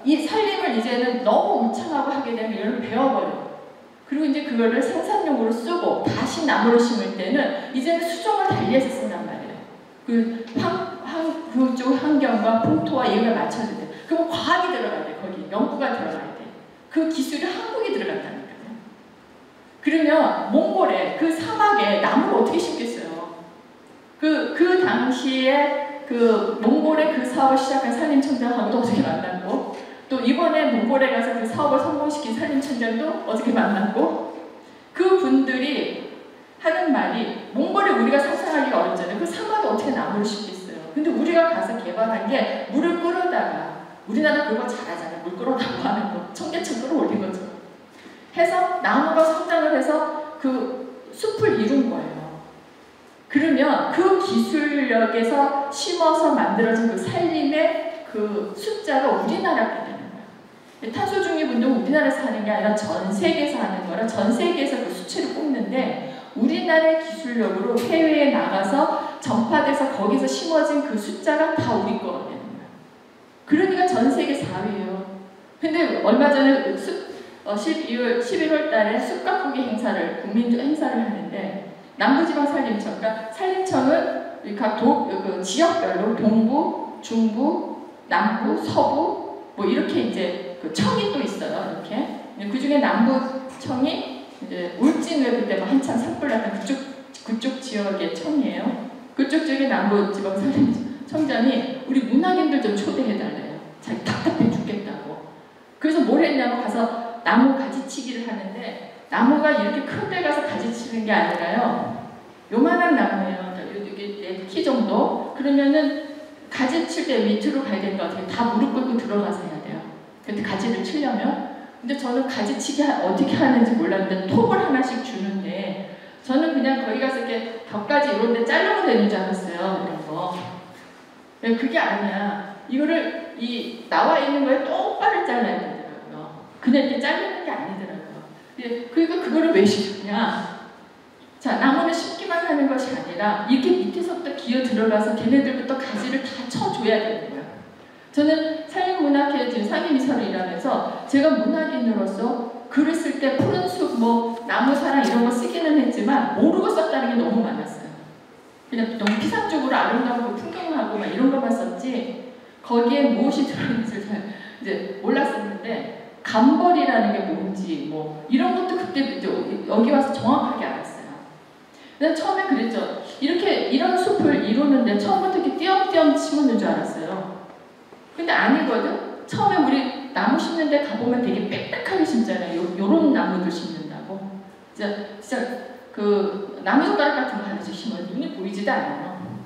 이 살림을 이제는 너무 울창하고 하게 되면 이걸 배워버려요. 그리고 이제 그거를 생산용으로 쓰고 다시 나무를 심을 때는 이제는 수종을 달리해서 쓴단 말이에요. 그쪽 환경과 풍토와 이걸 맞춰야 돼. 그럼 과학이 들어가야 돼. 거기 연구가 들어가야 돼. 그 기술이 한국에 들어간다니까요. 그러면 몽골에 그 사막에 나무를 어떻게 심겠어요? 그 당시에 그 몽골에 그 사업을 시작한 산림청장하고도 어떻게 만났고 또 이번에 몽골에 가서 그 사업을 성공시킨 산림청장도 어떻게 만났고 그 분들이 하는 말이 몽골에 우리가 상상하기가 어렵잖아요. 그 사막에 어떻게 나무를 심겠어요? 근데 우리가 가서 개발한 게 물을 끌어다가 우리나라 그거 잘하잖아요. 물 끌어다가 하는 거. 청계천 끌어올린 거죠. 해서 나무가 성장을 해서 그 숲을 이룬 거예요. 그러면 그 기술력에서 심어서 만들어진 그 산림의 그 숫자가 우리나라게 되는 거예요. 탄소 중립 운동은 우리나라에서 하는 게 아니라 전 세계에서 하는 거라 전 세계에서 그 수치를 뽑는데 우리나라의 기술력으로 해외에 나가서 전파돼서 거기서 심어진 그 숫자가 다 우리 거가 되는 거예요. 그러니까 전 세계 4위예요. 근데 얼마 전에 11월 달에 숲가꾸기 행사를 국민 행사를 하는데 남부지방 산림청, 그러니까 산림청은 각 그 지역별로 동부, 중부, 남부, 서부 뭐 이렇게 이제 그 청이 또 있어요. 이렇게 그 중에 남부청이 이제 울진을 그때 뭐 한참 산불 났던 그쪽 지역의 청이에요. 그쪽 지역의 남부지방 산림청장이 우리 문학인들 좀 초대해달래요. 자기 답답해 죽겠다고. 그래서 뭘 했냐고 가서 나무 가지치기를 하는데 나무가 이렇게 큰 데 가서 가지치는 게 아니라요. 요만한 나무예요. 이게 내 키 정도. 그러면은 가지칠 때 밑으로 가야 되는 거 어떻게 다 무릎 꿇고 들어가서 해야 돼요. 근데 가지를 치려면. 근데 저는 가지치기 어떻게 하는지 몰랐는데 톱을 하나씩 주는데 저는 그냥 거기 가서 이렇게 벽까지 이런 데 자르면 되는 줄 알았어요. 이런 거. 그게 아니야. 이거를 나와 있는 거에 똑바로 잘라야 되더라고요. 그냥 이렇게 자르는 게 아니더라고요. 그러니까 그거를 왜 시켰냐. 자, 나무는 심기만 하는 것이 아니라 이렇게 밑에서부터 기어 들어가서 걔네들부터 가지를 다 쳐줘야 되는 거예요. 저는 산림문학회 지금 상임이사로 일하면서 제가 문학인으로서 글을 쓸 때 푸른 숲, 뭐 나무사랑 이런 거 쓰기는 했지만 모르고 썼다는 게 너무 많았어요. 그냥 너무 피상적으로 아름다운 풍경하고 막 이런 것만 썼지 거기에 무엇이 들어있는지 잘 이제 몰랐었는데 감벌이라는 게 뭔지 뭐 이런 것도 그때 여기 와서 정확하게 알았어요. 내가 처음에 그랬죠. 이런 숲을 이루는데 처음부터 이렇게 띄엄띄엄 심었는 줄 알았어요. 근데 아니거든. 처음에 우리 나무 심는 데 가보면 되게 빽빽하게 심잖아요. 요런 나무들 심는다고. 진짜 그 나무젓가락 같은 거 하나씩 심어요. 눈이 보이지도 않아요.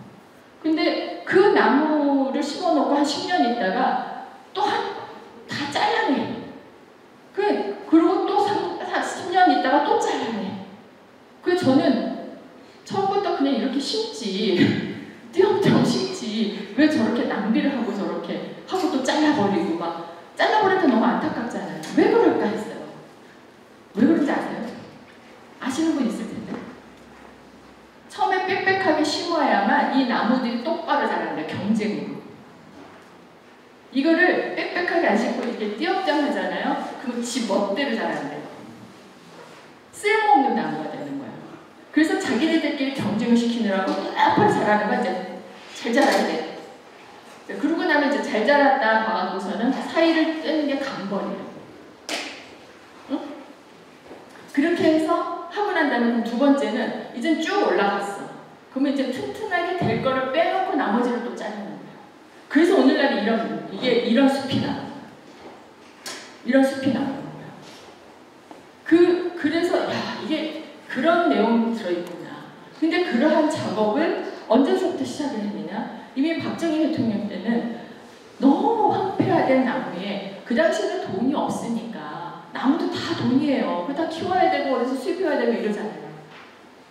근데 그 나무를 심어놓고 한 10년 있다가 또 다 잘라내. 그리고 또 10년 있다가 또 잘라내. 그래서 저는 처음부터 그냥 이렇게 심지. 띄엄띄엄 심지. 왜 저렇게 낭비를 하고 저렇게 하고 또 잘라버리고 막 잘라버릴 때 너무 안타깝잖아요. 왜 그럴까 했어요. 왜 그런지 아세요? 아시는 분 있을 텐데. 처음에 빽빽하게 심어야만 이 나무들이 똑바로 자란다. 경쟁으로. 이거를 빽빽하게 안 심고 이렇게 띄엄띄엄 하잖아요. 그럼 지 멋대로 자란대요. 쓸모없는 나무가 되는 거예요. 그래서 자기네들끼리 경쟁을 시키느라고 똑바로 자라는 거 이제 잘 자라야 돼. 그러고 나면 이제 잘 자랐다 봐가고서는 사이를 뜨는 게 강벌이에요. 응? 그렇게 해서 하고 난 다음에 두 번째는 이제 쭉 올라갔어. 그러면 이제 튼튼하게 될 거를 빼놓고 나머지를 또 자르는 거예요. 그래서 오늘날 이런 숲이 나와요. 이런 숲이 나오는 거예요. 그래서 야 이게 그런 내용이 들어있구나. 근데 그러한 작업을 언제부터 시작을 했느냐? 이미 박정희 대통령 때는 너무 황폐화된 나무에 그 당시에는 돈이 없으니까 나무도 다 돈이에요. 그거 다 키워야 되고 그래서 수입해야 되고 이러잖아요.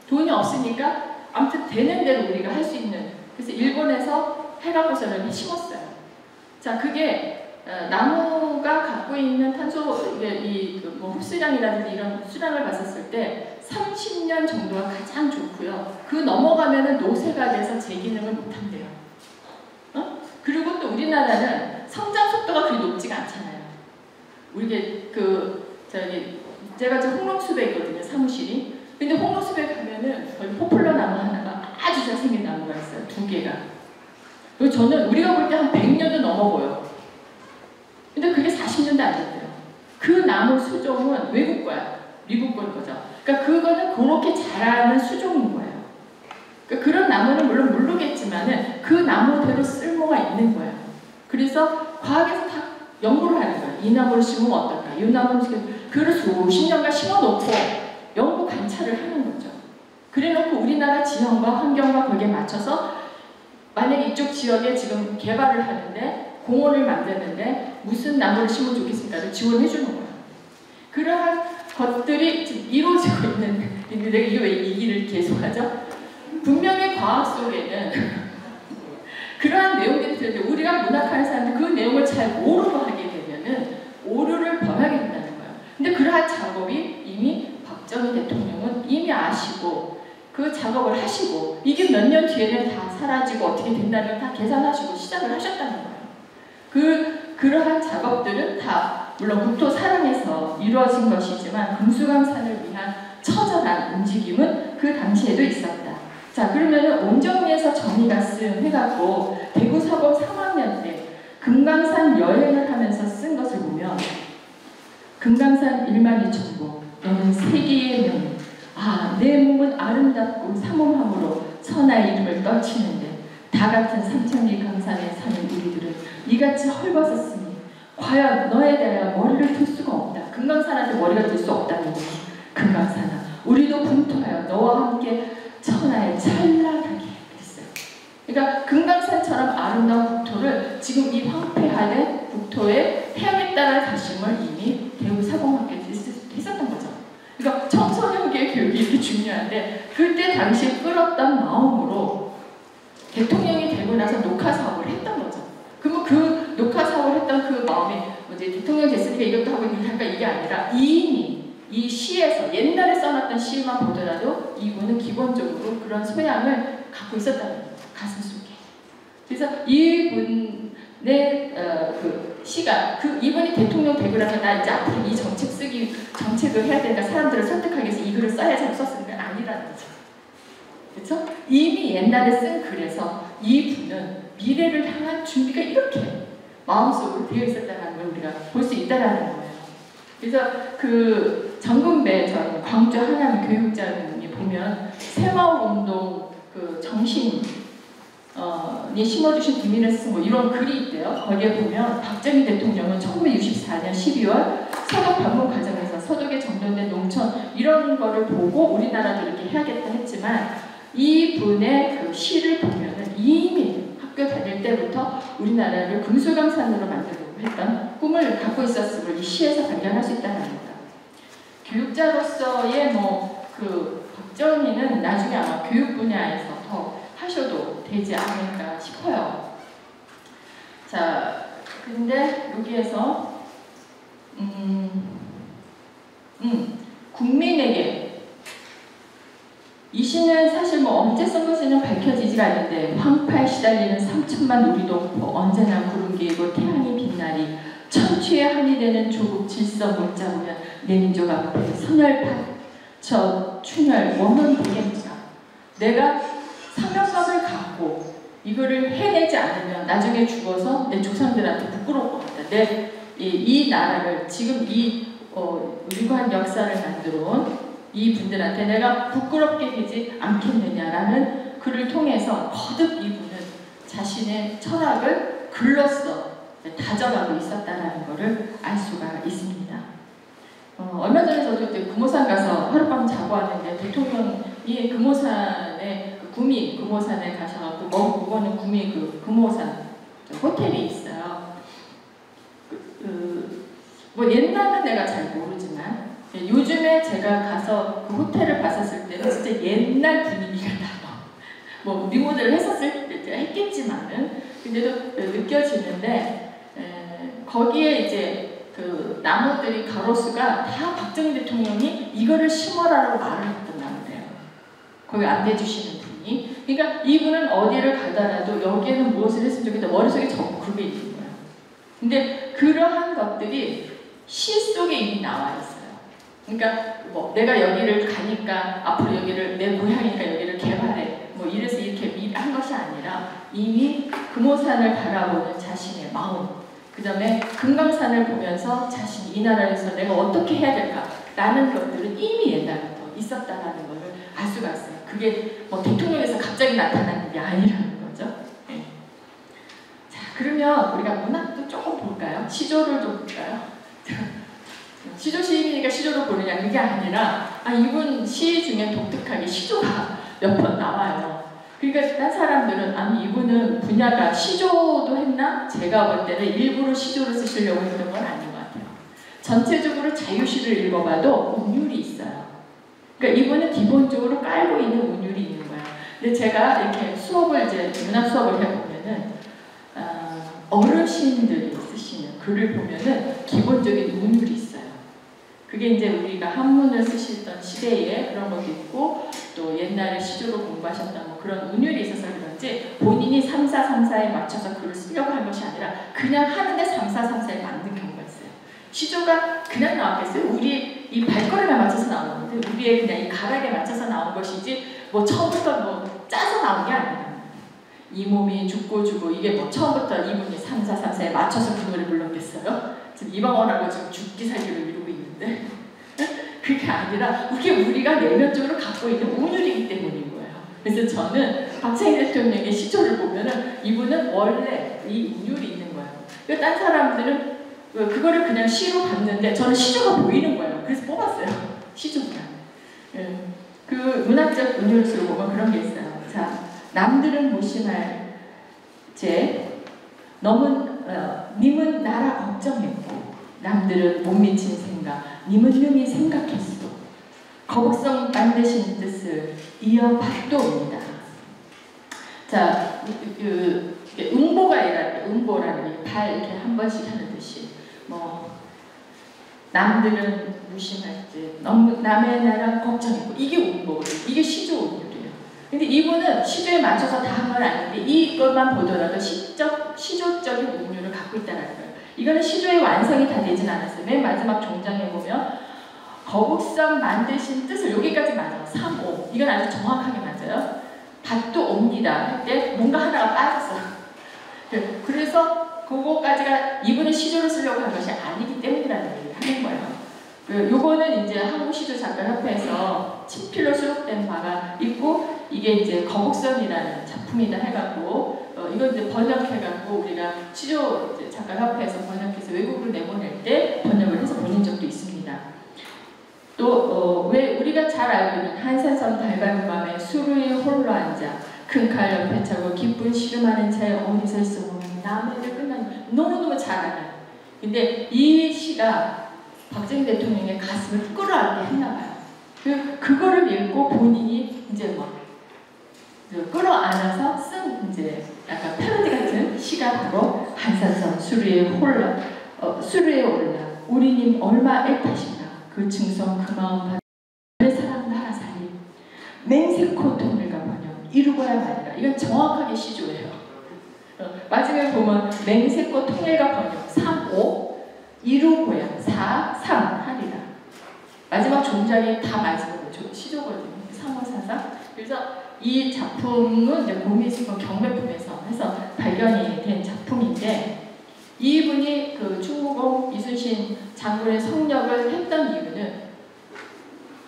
돈이 없으니까 아무튼 되는 대로 우리가 할 수 있는 그래서 일본에서 해가고서는 심었어요. 자 그게 나무가 갖고 있는 탄소 뭐 흡수량이라든지 이런 수량을 봤었을 때 30년 정도가 가장 좋고요. 그 넘어가면은 노쇠가 돼서 제 기능을 못한대요. 그리고 또 우리나라는 성장 속도가 그리 높지가 않잖아요. 우리게 제가 지금 홍록숲에 있거든요, 사무실이. 근데 홍록숲에 가면은 거기 포플러 나무 하나가 아주 잘생긴 나무가 있어요, 2개가. 그리고 저는 우리가 볼 때 한 100년도 넘어 보여. 근데 그게 40년도 안 됐대요. 그 나무 수종은 외국 거야. 미국 거죠. 그러니까 그거는 그렇게 자라는 수종인 거예요. 그러니까 그런 나무는 물론 모르겠지만은 그 나무대로 쓸모가 있는 거예요. 그래서 과학에서 다 연구를 하는 거예요. 이 나무를 심으면 어떨까? 이 나무를 심으면 그걸 수십 년간 심어놓고 연구 관찰을 하는 거죠. 그래놓고 우리나라 지형과 환경과 거기에 맞춰서 만약 이쪽 지역에 지금 개발을 하는데 공원을 만드는데 무슨 나무를 심으면 좋겠습니까를 지원해 주는 거예요. 그러한 것들이 지금 이루어지고 있는 내가 이게 왜 이 길을 계속하죠? 분명히 과학 속에는 그러한 내용들이 들는데 우리가 문학하는 사람들 그 내용을 잘 모르고 하게 되면은 오류를 범하게 된다는 거예요. 근데 그러한 작업이 이미 박정희 대통령은 이미 아시고 그 작업을 하시고 이게 몇 년 뒤에는 다 사라지고 어떻게 된다는 걸 다 계산하시고 시작을 하셨다는 거예요. 그러한 작업들은 다 물론 국토 사랑에서 이루어진 것이지만 금수강산을 위한 처절한 움직임은 그 당시에도 있었다. 자 그러면은 온정리에서 정의가 쓴 해갖고 대구 사범 3학년 때 금강산 여행을 하면서 쓴 것을 보면 금강산 12,000보 너는 세계의 명 내 몸은 아름답고 삼엄함으로 천하의 이름을 떨치는데 다 같은 삼천리 강산에 사는 우리들은 이같이 헐벗었으니 과연 너에 대하여 머리를 들 수가 없다. 금강산한테 머리가 들 수 없다는 거지. 금강산아 우리도 분투하여 너와 함께 천하에 찬란하게 그랬어요. 그러니까 금강산처럼 아름다운 국토를 지금 이 황폐화된 국토에 태양에 따라 가심을 이미 대구 사범학교에서 했었던 거죠. 그러니까 청소년기의 교육이 이렇게 중요한데 그때 당시에 끌었던 마음으로 대통령이 되고 나서 녹화 사업을 했던 거죠. 그러면 그 녹화 사업을 했던 그 마음이 이제 대통령 됐으니까 이것도 하고 이렇게 할까 이게 아니라 이인이 이 시에서 옛날에 써놨던 시만 보더라도 이분은 기본적으로 그런 소양을 갖고 있었다는 거예요. 가슴 속에. 그래서 이분의 그 시가 이분이 대통령 되고 나서 나 이제 앞으로 이 정책을 해야 되니까 사람들을 설득하기 위해서 이 글을 써야지 하고 썼으는 건 아니라는 거죠. 그렇죠? 이미 옛날에 쓴 글에서 이분은 미래를 향한 준비가 이렇게 마음속으로 되어 있었다는 걸 우리가 볼 수 있다는 거예요. 그래서 그 정근배 전 광주 하남 교육장님이 보면 새마을 운동 그 정신 니 심어주신 국민을 쓴 뭐 이런 글이 있대요. 거기에 보면 박정희 대통령은 1964년 12월 서독 방문 과정에서 서독에 정돈된 농촌 이런 거를 보고 우리나라도 이렇게 해야겠다 했지만 이분의 그 시를 보면은 이미 학교 다닐 때부터 우리나라를 금수강산으로 만들려고 했던 꿈을 갖고 있었음을 이 시에서 발견할 수 있다는 겁니다. 교육자로서의 그 박정희는 나중에 아마 교육 분야에서 더 하셔도 되지 않을까 싶어요. 자, 근데 여기에서 국민에게 이 시는 사실 언제 쓴 것인은 밝혀지지가 않는데 황파에 시달리는 3천만 우리도 언제나 구름 기고 태양이 빛나리 천추의 한이 되는 조국 질서 못 잡으면 내 민족 앞에 선열파 저 춘열 원혼 되겠는가. 내가 사명감을 갖고 이거를 해내지 않으면 나중에 죽어서 내 조상들한테 부끄러울 것 같다. 이 나라를 지금 이 유구한 역사를 만들어 온 이 분들한테 내가 부끄럽게 되지 않겠느냐라는 글을 통해서 거듭 이분은 자신의 철학을 글로써 다져가고 있었다는 것을 알 수가 있습니다. 얼마 전에 저도 금오산 가서 하룻밤 자고 왔는데 대통령이 금오산에 금오산에 가셔갖고 묵어는 구미 금오산 호텔이 있어요. 뭐 옛날은 내가 잘 모르지만 요즘에 제가 가서 그 호텔을 봤었을 때는 진짜 옛날 분위기가 나요. 뭐 리모델을 했겠지만은 근데도 느껴지는데 거기에 이제 그 나무들이 가로수가 다 박정희 대통령이 이거를 심어라라고 말을 했던 나무래요. 거기 안내 주시는 분이. 그러니까 이분은 어디를 가더라도 여기에는 무엇을 했으면 좋겠다 머릿속에 전부 그게 있는 거예요. 근데 그러한 것들이 시 속에 이미 나와 있어요. 그러니까 뭐 내가 여기를 가니까 앞으로 여기를 내 고향이니까 여기를 개발해 뭐 이래서 이렇게 한 것이 아니라 이미 금오산을 바라보는 자신의 마음 그 다음에 금강산을 보면서 자신이 이 나라에서 내가 어떻게 해야 될까라는 것들은 이미 옛날부터 있었다라는 것을 알 수가 있어요. 그게 뭐 대통령에서 갑자기 나타나는 게 아니라는 거죠. 네. 자, 그러면 우리가 문학도 조금 볼까요? 시조를 좀 볼까요? 시조 시인이니까 시조로 보느냐 그게 아니라 이분 시 중에 독특하게 시조가 몇 번 나와요. 그러니까 딴 사람들은 아니 이분은 분야가 시조도 했나? 제가 볼 때는 일부러 시조를 쓰시려고 했던 건 아닌 것 같아요. 전체적으로 자유시를 읽어봐도 운율이 있어요. 그러니까 이분은 기본적으로 깔고 있는 운율이 있는 거예요. 근데 제가 이렇게 수업을 이제 문학 수업을 해보면은 어르신들이 쓰시는 글을 보면은 기본적인 운율이 있어요. 그게 이제 우리가 한문을 쓰시던 시대에 그런 것도 있고 또 옛날에 시조로 공부하셨던 뭐 그런 운율이 있어서 그런지 본인이 3434에 맞춰서 글을 쓰려고 한 것이 아니라 그냥 하는데 3434에 맞는 경우가 있어요. 시조가 그냥 나왔겠어요? 우리 이 발걸음에 맞춰서 나오는 건데 우리의 그냥 이 가락에 맞춰서 나온 것이지 뭐 처음부터 뭐 짜서 나온 게 아니에요. 이 몸이 죽고 이게 뭐 처음부터 이분이 3434에 맞춰서 그 노래 불렀겠어요? 지금 이방원하고 지금 죽기 살기로 이루고 있는데 그게 아니라 그게 우리가 내면적으로 갖고 있는 운율이기 때문인 거예요. 그래서 저는 박정희 대통령의 시조를 보면은 이분은 원래 이 운율이 있는 거예요. 딴 사람들은 그거를 그냥 시로 봤는데 저는 시조가 보이는 거예요. 그래서 뽑았어요. 시조가. 그 문학적 운율을 보면 그런 게 있어요. 자, 남들은 무심할 님은 나라 걱정했고 남들은 못 미친 생각 님은 능히 생각했어 거북성 만드신 뜻을 이어받도옵니다. 자, 응보가 응보라는 발 이렇게 한 번씩 하는 듯이 뭐 남들은 무심할 듯 남의 나라 걱정했고 이게 응보거든요. 이게 시조 운율이에요. 근데 이분은 시조에 맞춰서 다 한 건 아닌데 이것만 보더라도 시조적인 운율을 갖고 있다는 거예요. 이거는 시조의 완성이 다 되진 않았어요. 맨 마지막 종장에 보면 거북선 만드신 뜻을 여기까지 맞아요. 3, 5 이건 아주 정확하게 맞아요. 밭도 옵니다 할 때 뭔가 하나가 빠졌어요. 그래서 그거까지가 이분은 시조를 쓰려고 한 것이 아니기 때문이라는 얘기를 하는 거예요. 요거는 이제 한국시조작가협회에서 친필로 수록된 바가 있고 이게 이제 거북선이라는 작품 작품이다 해갖고 이건 이제 번역해갖고 우리가 시조 작가협회에서 번역해서 외국으로 내보낼 때 번역을 해서 보낸 적도 있습니다. 또 왜 우리가 잘 알고 있는 한산섬 달밤 밤에 수루에 홀로 앉아 큰 칼 옆에 차고 기쁜 씨름하는 차에 어디서 있어 보면 남해를 끝나는 너무너무 잘 알아요. 근데 이 시가 박정희 대통령의 가슴을 끌어안게 했나봐요. 그거를 읽고 본인이 이제 뭐 끌어안아서 쓴 이제 약간 패러디 같은 시가 바로 한산섬 수루에 올라 우리님 얼마 애타신가 그 증성 그 마음 내 사랑 나라 살림 맹세코 통일과 번영 이루고야말이라. 이건 정확하게 시조예요. 마지막에 보면 맹세코 통일과 번영 3, 5 이루고야 4, 3 하리라. 마지막 종작이 다 마지막 시조거든요. 3, 5, 4, 3. 그래서 이 작품은 이제 공예식품 경매품에서 해서 발견이 된 작품인데 이분이 그 충무공 이순신 장군의 성역을 했던 이유는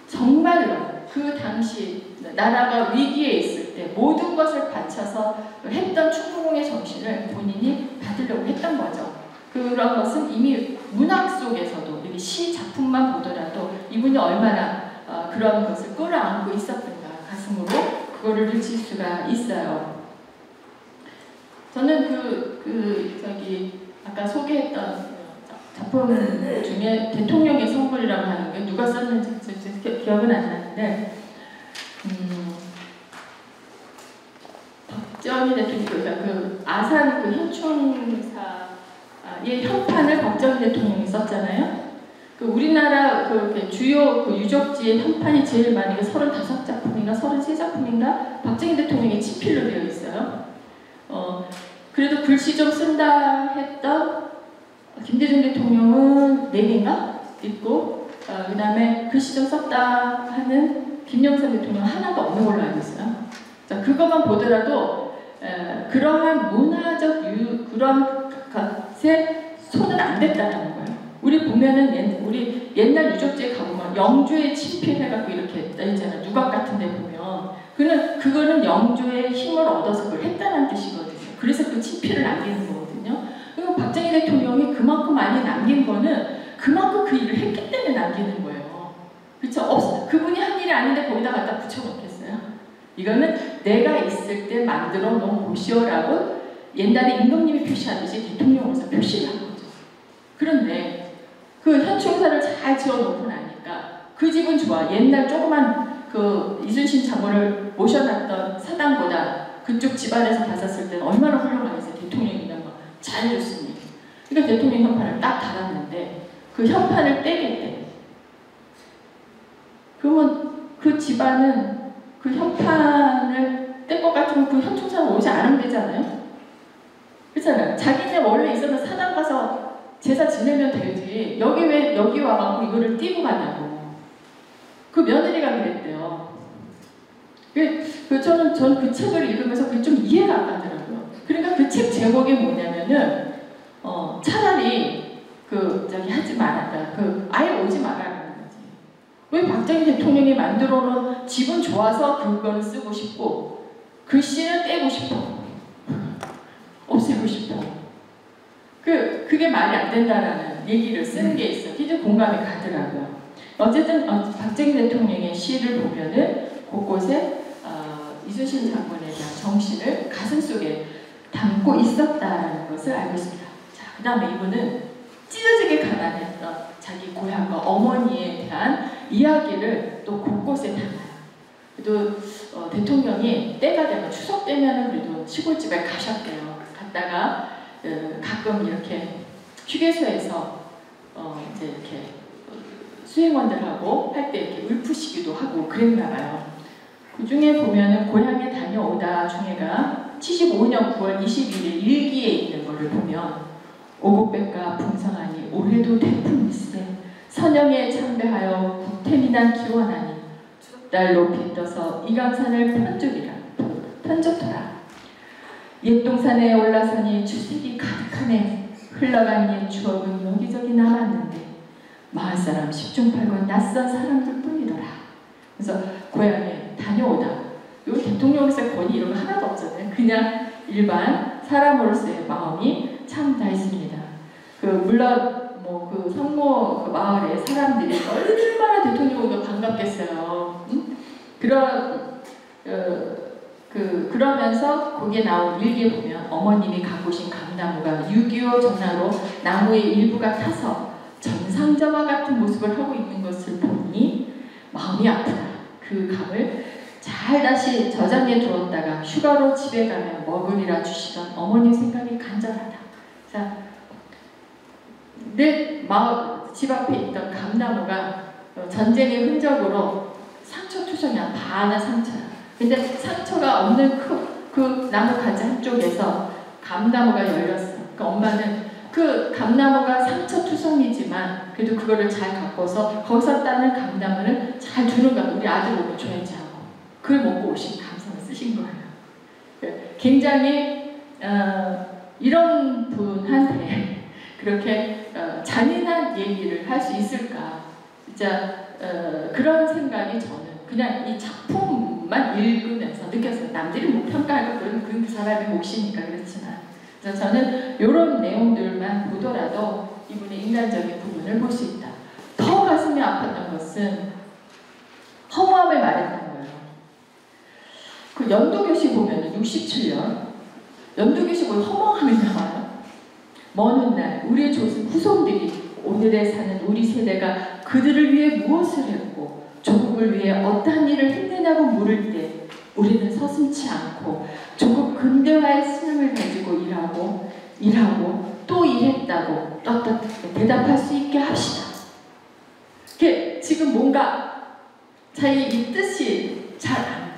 정말로 그 당시 나라가 위기에 있을 때 모든 것을 바쳐서 했던 충무공의 정신을 본인이 받으려고 했던 거죠. 그런 것은 이미 문학 속에서도 시 작품만 보더라도 이분이 얼마나 그런 것을 끌어안고 있었던가 가슴으로 그거를 느낄 수가 있어요. 저는 저기 아까 소개했던 작품 중에 대통령의 선물이라고 하는 게 누가 썼는지 기억은 안 나는데 박정희 대통령 그 아산 그 현충사의 현판을 박정희 대통령이 썼잖아요. 그 우리나라 그 주요 그 유적지의 현판이 제일 많은 게 35작품인가 33작품인가 박정희 대통령이 친필로 되어 있어요. 그래도 글씨 좀 쓴다 했던 김대중 대통령은 4개인가 있고 그 다음에 글씨 좀 썼다 하는 김영삼 대통령 하나도 없는 걸로 알고 있어요. 자, 그것만 보더라도 그러한 문화적 그런 것에 손은 안 댔다는 거예요. 우리 보면은 우리 옛날 유적지에 가보면 영조의 친필해갖고 이렇게 있잖아요. 누각 같은 데 보면 그거는 영조의 힘을 얻어서 그걸 했다는 뜻이거든요. 그래서 그 친필을 남기는 거거든요. 그리고 박정희 대통령이 그만큼 많이 남긴 거는 그만큼 그 일을 했기 때문에 남기는 거예요. 그렇죠? 그분이 한 일이 아닌데 거기다 갖다 붙여놓겠어요? 이거는 내가 있을 때 만들어 놓은 곳이오라고 옛날에 임금님이 표시하듯이 대통령으로서 표시를 한 거죠. 그런데 그 현충사를 잘 지어놓고 나니까 그 집은 좋아. 옛날 조그만 그 이순신 장군을 모셔놨던 사당보다 그쪽 집안에서 봤었을 때는 얼마나 훌륭하겠어요. 대통령이나 뭐 잘해줬으니. 그러니까 대통령 현판을 딱 달았는데 그 현판을 떼길 때 그러면 그 집안은 그 현판을 뗄 것 같으면 그 현충사로 오지 않으면 되잖아요. 그렇잖아요. 자기네 원래 있었던 사당 가서 제사 지내면 되지. 여기 와갖고 이거를 띄고 가냐고. 그 며느리가 그랬대요. 저는 그 책을 읽으면서 그게 좀 이해가 안 가더라고요. 그러니까 그 책 제목이 뭐냐면은 차라리 하지 말아라. 아예 오지 말아라는 거지. 왜 박정희 대통령이 만들어놓은 집은 좋아서 그거를 쓰고 싶고 글씨는 떼고 싶어. 없애고 싶어. 그게 말이 안 된다라는 얘기를 쓰는 게 있어요. 굉장히 공감이 가더라고요. 어쨌든 박정희 대통령의 시를 보면은 곳곳에 이순신 장군에 대한 정신을 가슴속에 담고 있었다는 것을 알고 있습니다. 자, 그 다음에 이분은 찢어지게 가난했던 자기 고향과 어머니에 대한 이야기를 또 곳곳에 담아요. 그래도 대통령이 때가 되면 추석 때면은 그래도 시골집에 가셨대요. 갔다가 가끔 이렇게 휴게소에서 이제 이렇게 수행원들하고 할 때 이렇게 울프시기도 하고 그랬나 봐요. 그 중에 보면은 고향에 다녀오다 중에가 75년 9월 21일 일기에 있는 거를 보면 오곡백과 풍성하니 올해도 태풍일세 선영에 참배하여 국태미난 기원하니 날 높이 떠서 이강산을 편죽더라. 옛동산에 올라서니 추색이 가득하네. 흘러간 옛 추억은 여기저기 남았는데 마을사람 10중 8구 낯선 사람들 뿐이더라. 그래서 고향에 다녀오다. 요 대통령에서 권위 이런 거 하나도 없잖아요. 그냥 일반 사람으로서의 마음이 참 다 있습니다. 물론 그 성모 그 마을의 사람들이 얼마나 대통령이 반갑겠어요. 응? 그러면서 거기에 나온 일기에 보면 어머님이 가꾸신 감나무가 6.25 전화로 나무의 일부가 타서 전상자와 같은 모습을 하고 있는 것을 보니 마음이 아프다. 그 감을 잘 다시 저장해 두었다가 휴가로 집에 가면 먹으리라 주시던 어머님 생각이 간절하다. 자, 내 집 앞에 있던 감나무가 전쟁의 흔적으로 상처투성이야. 다 하나 상처야. 근데 상처가 없는 그 나무 가지 한쪽에서 감나무가 열렸어. 그러니까 엄마는 그 감나무가 상처투성이지만 그래도 그거를 잘 갖고서 거기서 따는 감나무를 잘 두는 거야. 우리 아들 보고 줘야지 하고. 그걸 먹고 오신 감성을 쓰신 거예요. 굉장히 이런 분한테 그렇게 잔인한 얘기를 할 수 있을까? 진짜 그런 생각이 저는 그냥 이 작품만 읽으면서 느꼈어요. 남들이 못 평가하고 그런 그 사람의 몫이니까 그렇지만 그래서 저는 이런 내용들만 보더라도 이분의 인간적인 부분을 볼 수 있다. 더 가슴이 아팠던 것은 허무함을 말했던 거예요. 그 연두교시 보면 67년 연두교시 보면 허무함이 나와요. 먼 훗날 우리의 후손들이 오늘에 사는 우리 세대가 그들을 위해 무엇을 했고 조국을 위해 어떠한 일을 했느냐고 물을 때 우리는 서슴지 않고 조국 근대화의 신념을 가지고 일하고 또 일했다고 떳떳하게 대답할 수 있게 합시다. 지금 뭔가 자기 이 뜻이 잘 안.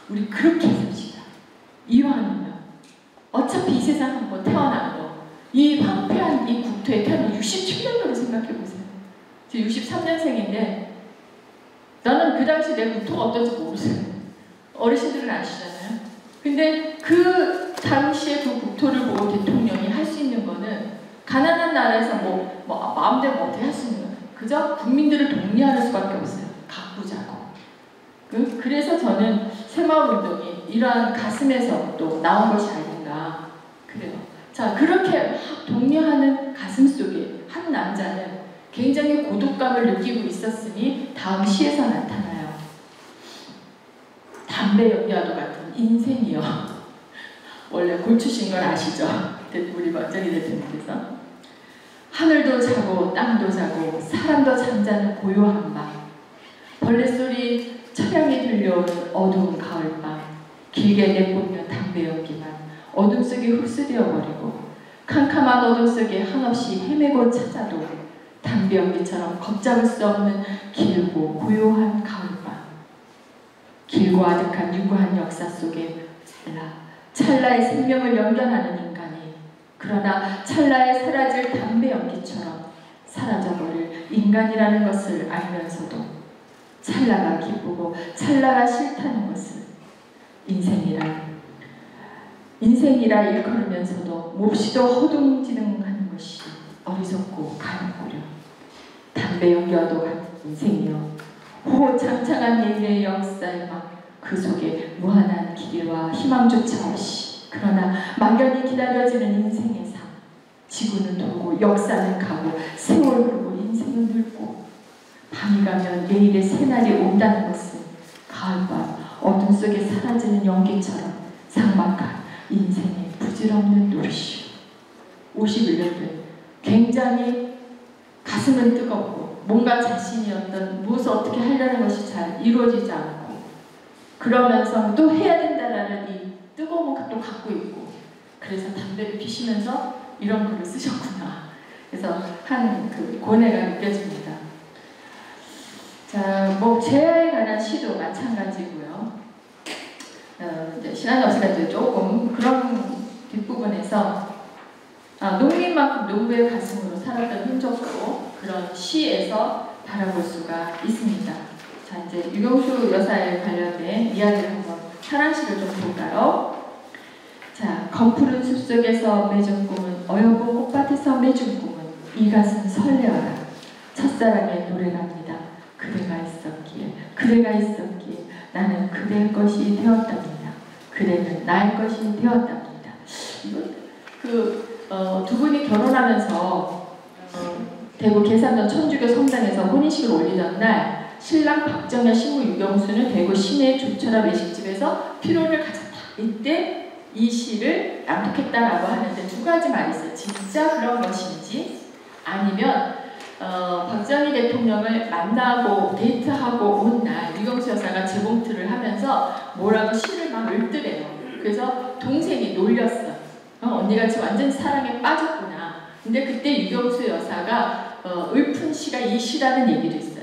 우리 그렇게 삽시다. 이왕이면 어차피 이 세상 한번 태어난 거 이 황폐한 이 국토에 태어난 67년도를 생각해보세요. 저 63년생인데 나는 그 당시 내 국토가 어떤지 모르세요. 어르신들은 아시잖아요. 근데 그 당시에 그 국토를 보고 대통령이 할 수 있는 거는 가난한 나라에서 마음대로 어떻게 할 수 있는 거예요. 그저 국민들을 독려하는 수밖에 없어요. 가꾸자고. 그래서 저는 새마을운동이 이러한 가슴에서 또 나온 것이 아닌가 그래요. 자, 그렇게 막 독려하는 가슴 속에 한 남자는 굉장히 고독감을 느끼고 있었으니 다음 시에서 나타나요. 담배 연기와도 같은 인생이요. 원래 골추신 걸 아시죠? 우리 원장이 대표님께서. 하늘도 자고 땅도 자고 사람도 잠자는 고요한 밤. 벌레소리 처량이 들려오는 어두운 가을밤. 길게 내뿜는 담배 연기만 어둠 속에 흡수되어버리고 캄캄한 어둠 속에 한없이 헤매고 찾아도 담배 연기처럼 걷잡을 수 없는 길고 고요한 가을밤. 길고 아득한 유구한 역사 속에 찰나의 생명을 연결하는 인간이 그러나 찰나에 사라질 담배 연기처럼 사라져버릴 인간이라는 것을 알면서도 찰나가 기쁘고 찰나가 싫다는 것을 인생이라 일컬으면서도 몹시도 허둥지둥하는 것이 어리석고 가혹구려. 담배 연기와도 같은 인생이여 호호창창한 예의 역사의 그 속에 무한한 기대와 희망조차 없이 그러나 막연히 기다려지는 인생의 삶. 지구는 돌고 역사는 가고 세월 흐르고 인생은 늙고 밤이 가면 내일의 새날이 온다는 것은 가을밤 어둠 속에 사라지는 연기처럼 삭막한 인생의 부질없는 노릇이요. 51년도에 굉장히 가슴은 뜨겁고 뭔가 자신이 무엇을 어떻게 하려는 것이 잘 이루어지지 않고 그러면서 또 해야 된다라는 이 뜨거움을 또 갖고 있고 그래서 담배를 피시면서 이런 글을 쓰셨구나. 그래서 한 그 고뇌가 느껴집니다. 자, 재해에 관한 시도 마찬가지고요. 이제 시간이 없으니까 조금 그런 뒷부분에서 농민만큼 농부의 가슴으로 살았던 흔적도 그런 시에서 바라볼 수가 있습니다. 자, 이제 유경수 여사에 관련된 이야기를 한번 사랑시를 좀 볼까요? 자, 검푸른 숲속에서 맺은 꿈은 어여쁜 꽃밭에서 맺은 꿈은 이 가슴 설레어라. 첫사랑의 노래랍니다. 그대가 있었기에 나는 그대의 것이 되었답니다. 그대는 나의 것이 되었답니다. 두 분이 결혼하면서 대구 계산동 천주교 성당에서 혼인식을 올리던 날 신랑 박정현 신부 유경수는 대구 시내 조철아 외식집에서 피로를 가졌다. 이때 이 시를 낭독했다라고 하는데 두 가지 말이 있어요. 진짜 그런 것인지 아니면 박정희 대통령을 만나고 데이트하고 온 날 유경수 여사가 재봉틀을 하면서 뭐라고 시를 막 읊더래요. 그래서 동생이 놀렸어. 언니가 지금 완전 사랑에 빠졌구나. 근데 그때 유경수 여사가 읊은 시가 이 시라는 얘기도 있어요.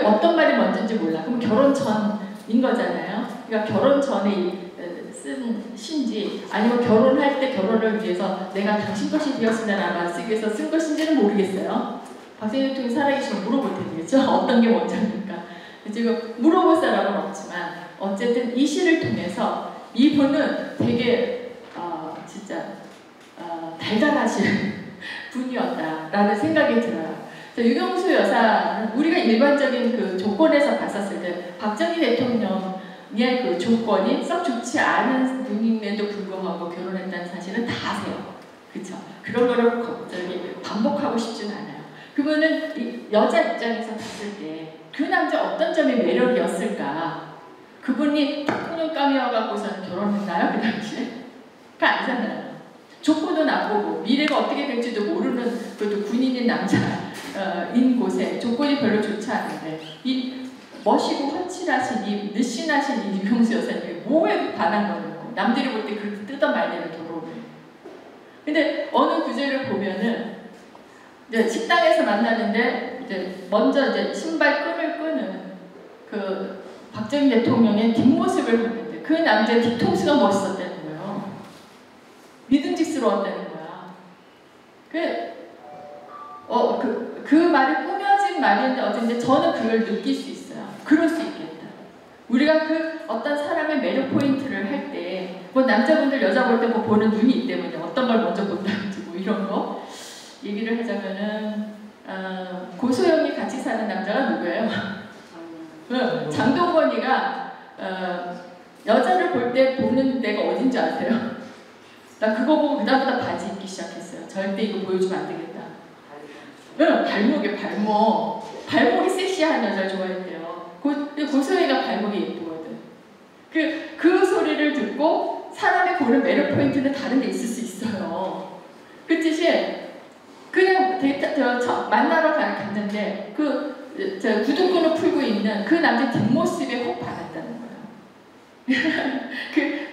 어떤 말이 먼저인지 몰라. 그럼 결혼 전인 거잖아요. 그러니까 결혼 전에 쓴 시인지 아니면 결혼할 때 결혼을 위해서 내가 당신 것이 되었으나라고 쓰기 위해서 쓴 것인지는 모르겠어요. 박정희 대통령이 살아계시면 물어볼 텐데겠죠? 어떤 게 먼저입니까? 지금 물어볼 사람은 없지만 어쨌든 이 시를 통해서 이분은 되게 진짜 달달하신 분이었다라는 생각이 들어요. 유경수 여사는 우리가 일반적인 그 조건에서 봤었을 때 박정희 대통령의 그 조건이 썩 좋지 않은 분임에도 불구하고 결혼했다는 사실은 다 아세요. 그렇죠? 그런 거를 갑자기 반복하고 싶진 않아요. 그분은 여자 입장에서 봤을 때 그 남자 어떤 점이 매력이었을까? 그분이 대통령감이어갖고서는 결혼했나요? 그 당시에? 그거 아니잖아요. 조건도 나쁘고 미래가 어떻게 될지도 모르는 그래도 군인인 남자인 곳에 조건이 별로 좋지 않은데 이 멋이고 훤칠하신 이 느씬하신 이 유경수 여사님이 뭐에 반한 거예요? 남들이 볼 때 그렇게 뜯어 말리는 결혼을. 근데 어느 구절을 보면은 이제 식당에서 만나는데 이제 먼저 이제 신발끈을 끄는 그 박정희 대통령의 뒷모습을 봤는데 그 남자의 뒤통수가 멋있었다는 거예요. 믿음직스러웠다는 거야. 그 말이 꾸며진 말인데 어쨌든 저는 그걸 느낄 수 있어요. 그럴 수 있겠다. 우리가 그 어떤 사람의 매력 포인트를 할 때 뭐 남자분들 여자 볼 때 뭐 보는 눈이 있기 때문에 어떤 걸 먼저 본다든지 뭐 이런 거 얘기를 하자면은 고소영이 같이 사는 남자가 누구예요? 장동건이가 여자를 볼 때 보는 데가 어딘지 아세요? 나 그거 보고 그다음부터 바지 입기 시작했어요. 절대 이거 보여주면 안 되겠다. 발목에 발목이 섹시한 여자를 좋아했대요. 고소영이가 발목이 예쁘거든. 그 소리를 듣고 사람이 보는 매력 포인트는 다른 데 있을 수 있어요. 그 뜻이 그냥 만나러 갔는데 구두끈을 풀고 있는 그 남자 뒷모습에 혹 반했다는 거예요.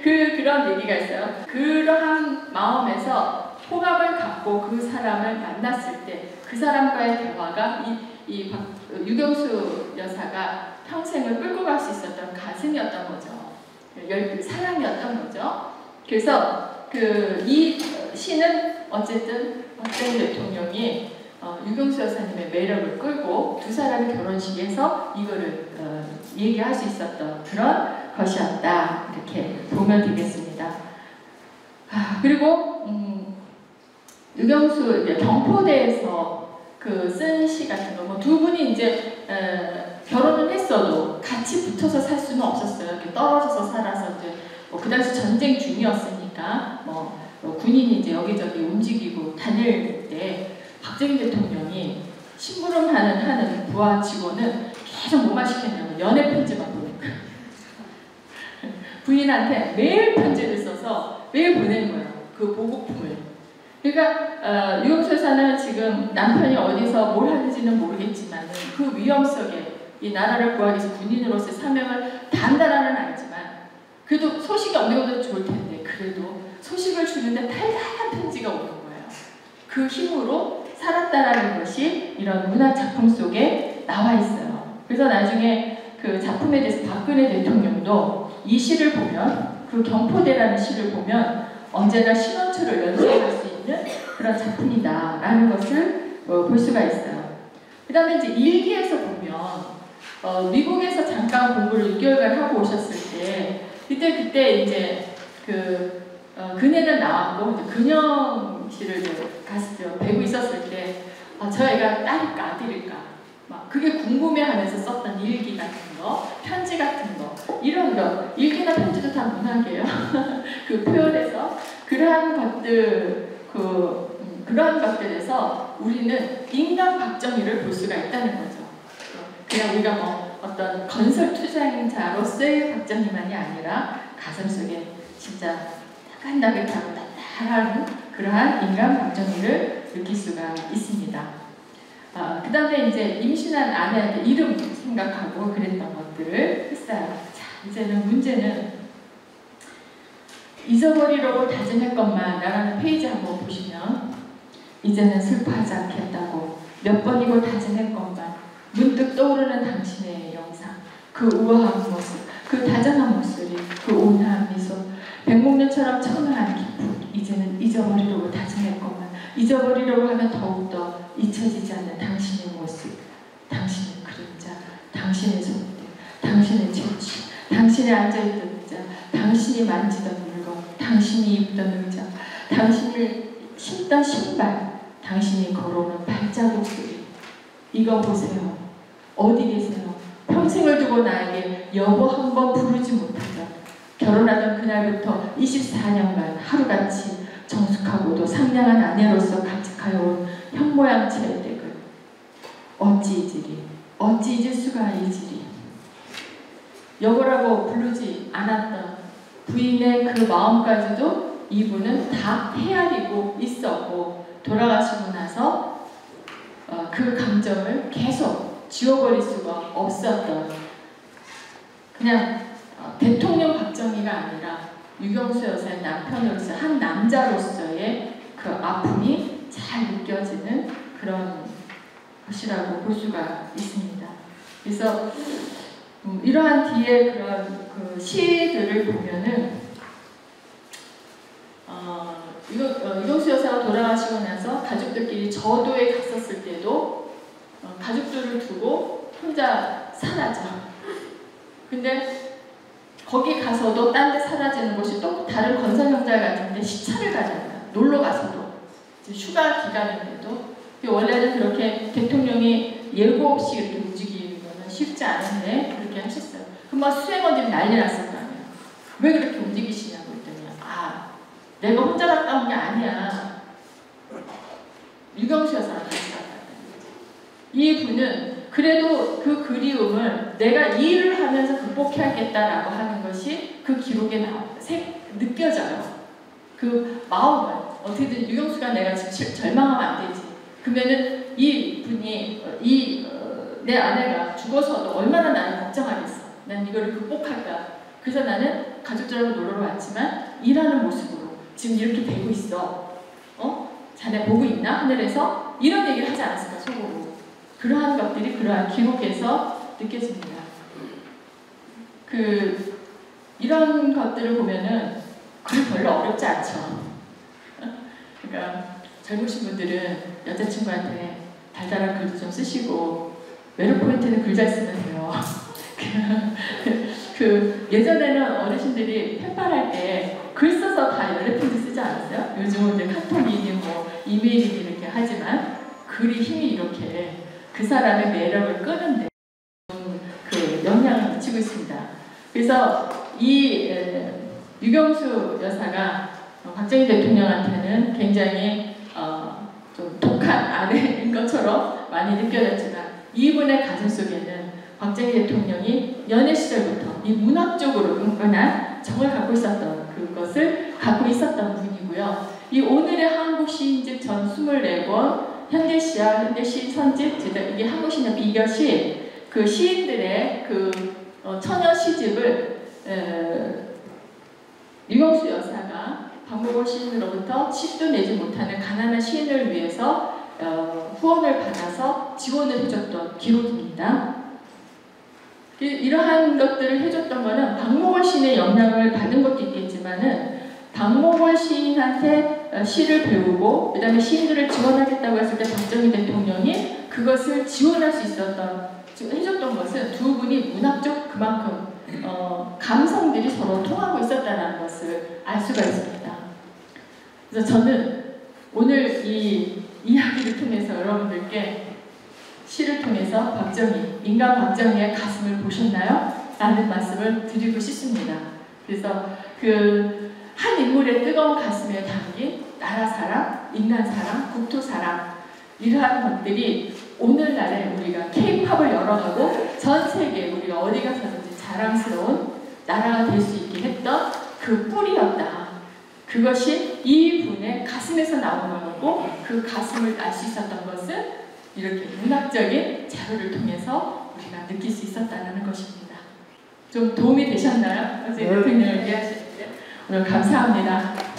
그런 얘기가 있어요. 그러한 마음에서 호감을 갖고 그 사람을 만났을 때 그 사람과의 대화가 유경수 여사가 평생을 끌고 갈 수 있었던 가슴이었던 거죠. 사랑이었던 거죠. 그래서 이 시는 어쨌든 박정희 대통령이 유경수 여사님의 매력을 끌고 두 사람의 결혼식에서 이거를 얘기할 수 있었던 그런 것이었다. 이렇게 보면 되겠습니다. 그리고 유경수 경포대에서 쓴 시 같은 거, 두 분이 이제 결혼을 했어도 같이 붙어서 살 수는 없었어요. 이렇게 떨어져서 살아서 이제 그 당시 전쟁 중이었으니까 군인이 이제 여기저기 움직이고 다닐 때 박정희 대통령이 심부름하는 부하 직원은 계속 뭐만 시켰냐면 연애 편지만 보낸 거예요. 부인한테 매일 편지를 써서 매일 보내는 거예요. 그 보고품을. 그러니까 유경수 여사는 지금 남편이 어디서 뭘 하는지는 모르겠지만 그 위험 속에 이 나라를 구하기 위해서 군인으로서의 사명을 단단하는 알지만 그래도 소식이 없는 것도 좋을 텐데 그래도 소식을 주는데 달달한 편지가 오는 거예요. 그 힘으로 살았다라는 것이 이런 문화 작품 속에 나와 있어요. 그래서 나중에 그 작품에 대해서 박근혜 대통령도 이 시를 보면 그 경포대라는 시를 보면 언제나 신혼초를 연주할 수 있는 그런 작품이다라는 것을 볼 수가 있어요. 그 다음에 이제 일기에서 보면 미국에서 잠깐 공부를 6개월간 하고 오셨을 때 그때 이제 그네는 나왔고 근영 씨를 갔어요. 배우 있었을 때 저 애가 딸일까 아들일까 막 그게 궁금해하면서 썼던 일기 같은 거, 편지 같은 거 이런 거 일기나 편지도 다 다문화게요. 그 표현에서 그러한 것들에서 우리는 인간 박정희를 볼 수가 있다는 거죠. 그냥 우리가 뭐 어떤 건설 투자자로서의 박정희만이 아니라 가슴속에 진짜 따끈따끈하고 따뜻한 그러한 인간 박정희를 느낄 수가 있습니다. 그 다음에 이제 임신한 아내한테 이름 생각하고 그랬던 것들을 했어요. 자, 이제는 문제는 잊어버리려고 다짐했건만 나라는 페이지 한번 보시면 이제는 슬퍼하지 않겠다고 몇 번이고 다짐했건만 문득 떠오르는 당신의 영상, 그 우아한 모습, 그 다정한 목소리, 그 온화한 미소, 백목련처럼 청아한 기쁨, 이제는 잊어버리려고 다짐했건만 잊어버리려고 하면 더욱더 잊혀지지 않는 당신의 모습, 당신의 그림자, 당신의 손들, 당신의 재치, 당신이 앉아있던 의자, 당신이 만지던 물건, 당신이 입던 의자, 당신이 신던 신발, 당신이 걸어오는 발자국 소리. 이거 보세요. 어디 계세요? 평생을 두고 나에게 여보 한 번 부르지 못하던 결혼하던 그날부터 24년간 하루같이 정숙하고도 상냥한 아내로서 간직하여 온 현모양처의 댁을 어찌 잊을 수가 있으리. 여보라고 부르지 않았던 부인의 그 마음까지도 이분은 다 헤아리고 있었고 돌아가시고 나서 그 감정을 계속 지워버릴 수가 없었던 그냥 대통령 박정희가 아니라 유경수 여사의 남편으로서 한 남자로서의 그 아픔이 잘 느껴지는 그런 것이라고 볼 수가 있습니다. 그래서 이러한 뒤에 그런 그 시들을 보면은 유경수 여사가 돌아가시고 나서 가족들끼리 저도에 갔었을 때도 가족들을 두고 혼자 사라져. 근데 거기 가서도 딴 데 사라지는 곳이 또 다른 건설 현장 같은데 시차를 가잖아요. 놀러 가서도 휴가 기간인데도 원래는 그렇게 대통령이 예고 없이 이렇게 움직이는 거는 쉽지 않은데 그렇게 하셨어요. 그럼 수행원들이 난리 났을 거 아니에요. 왜 그렇게 움직이시냐고 했더니 내가 혼자 갔다 온 게 아니야. 유경수 여사랑 같이 갔다 왔다는 거죠. 이 분은 그래도 그 그리움을 내가 일을 하면서 극복해야겠다라고 하는 것이 그 기록에 느껴져요. 그 마음을 어떻게든 유경수가 내가 지금 절망하면 안 되지. 그러면은 이 분이 내 아내가 죽어서도 얼마나 나를 걱정하겠어. 난 이거를 극복할까. 그래서 나는 가족들하고 놀러 왔지만 일하는 모습으로 지금 이렇게 되고 있어. 자네 보고 있나? 하늘에서 이런 얘기를 하지 않았을까 속으로. 그러한 것들이 그러한 기록에서 느껴집니다. 이런 것들을 보면은 글이 별로 어렵지 않죠. 그러니까 젊으신 분들은 여자친구한테 달달한 글도 좀 쓰시고 매력 포인트는 글 잘 쓰면 돼요. 예전에는 어르신들이 펜팔할 때 글 써서 다 연애편지 쓰지 않았어요? 요즘은 이제 카톡이니 뭐 이메일이니 이렇게 하지만 글이 힘이 이렇게 그 사람의 매력을 끄는데 그 영향을 미치고 있습니다. 그래서 이 유경수 여사가 박정희 대통령한테는 굉장히 좀 독한 아내인 것처럼 많이 느껴졌지만 이분의 가슴 속에는 박정희 대통령이 연애 시절부터 이 문학적으로 은근한 정을 갖고 있었던 그것을 갖고 있었던 분이고요. 이 오늘의 한국 시인집 전 24권 현대시와 현대시 선집 이게 한국 시인의 비결시 그 시인들의 천연 시집을 유경수 여사가 박목월 시인으로부터 시도 내지 못하는 가난한 시인을 위해서 후원을 받아서 지원을 해줬던 기록입니다. 이러한 것들을 해줬던 것은 박목월 시인의 영향을 받은 것도 있겠지만은 박목월 시인한테 시를 배우고 그 다음에 시인들을 지원하겠다고 했을 때 박정희 대통령이 그것을 지원할 수 해줬던 것은 두 분이 문학적 그만큼 감성들이 서로 통하고 있었다는 것을 알 수가 있습니다. 그래서 저는 오늘 이 이야기를 통해서 여러분들께 시를 통해서 박정희, 인간 박정희의 가슴을 보셨나요? 라는 말씀을 드리고 싶습니다. 그래서 그 한 인물의 뜨거운 가슴에 담긴 나라 사랑, 인간 사랑, 국토 사랑 이러한 것들이 오늘날에 우리가 K-팝을 열어가고 전 세계 우리가 어디 가서든지 자랑스러운 나라가 될 수 있게 했던 그 뿌리였다. 그것이 이 분의 가슴에서 나오는 거고 그 가슴을 알 수 있었던 것은 이렇게 문학적인 자료를 통해서 우리가 느낄 수 있었다는 것입니다. 좀 도움이 되셨나요? 어제 대통령 얘기하실 때 오늘 감사합니다.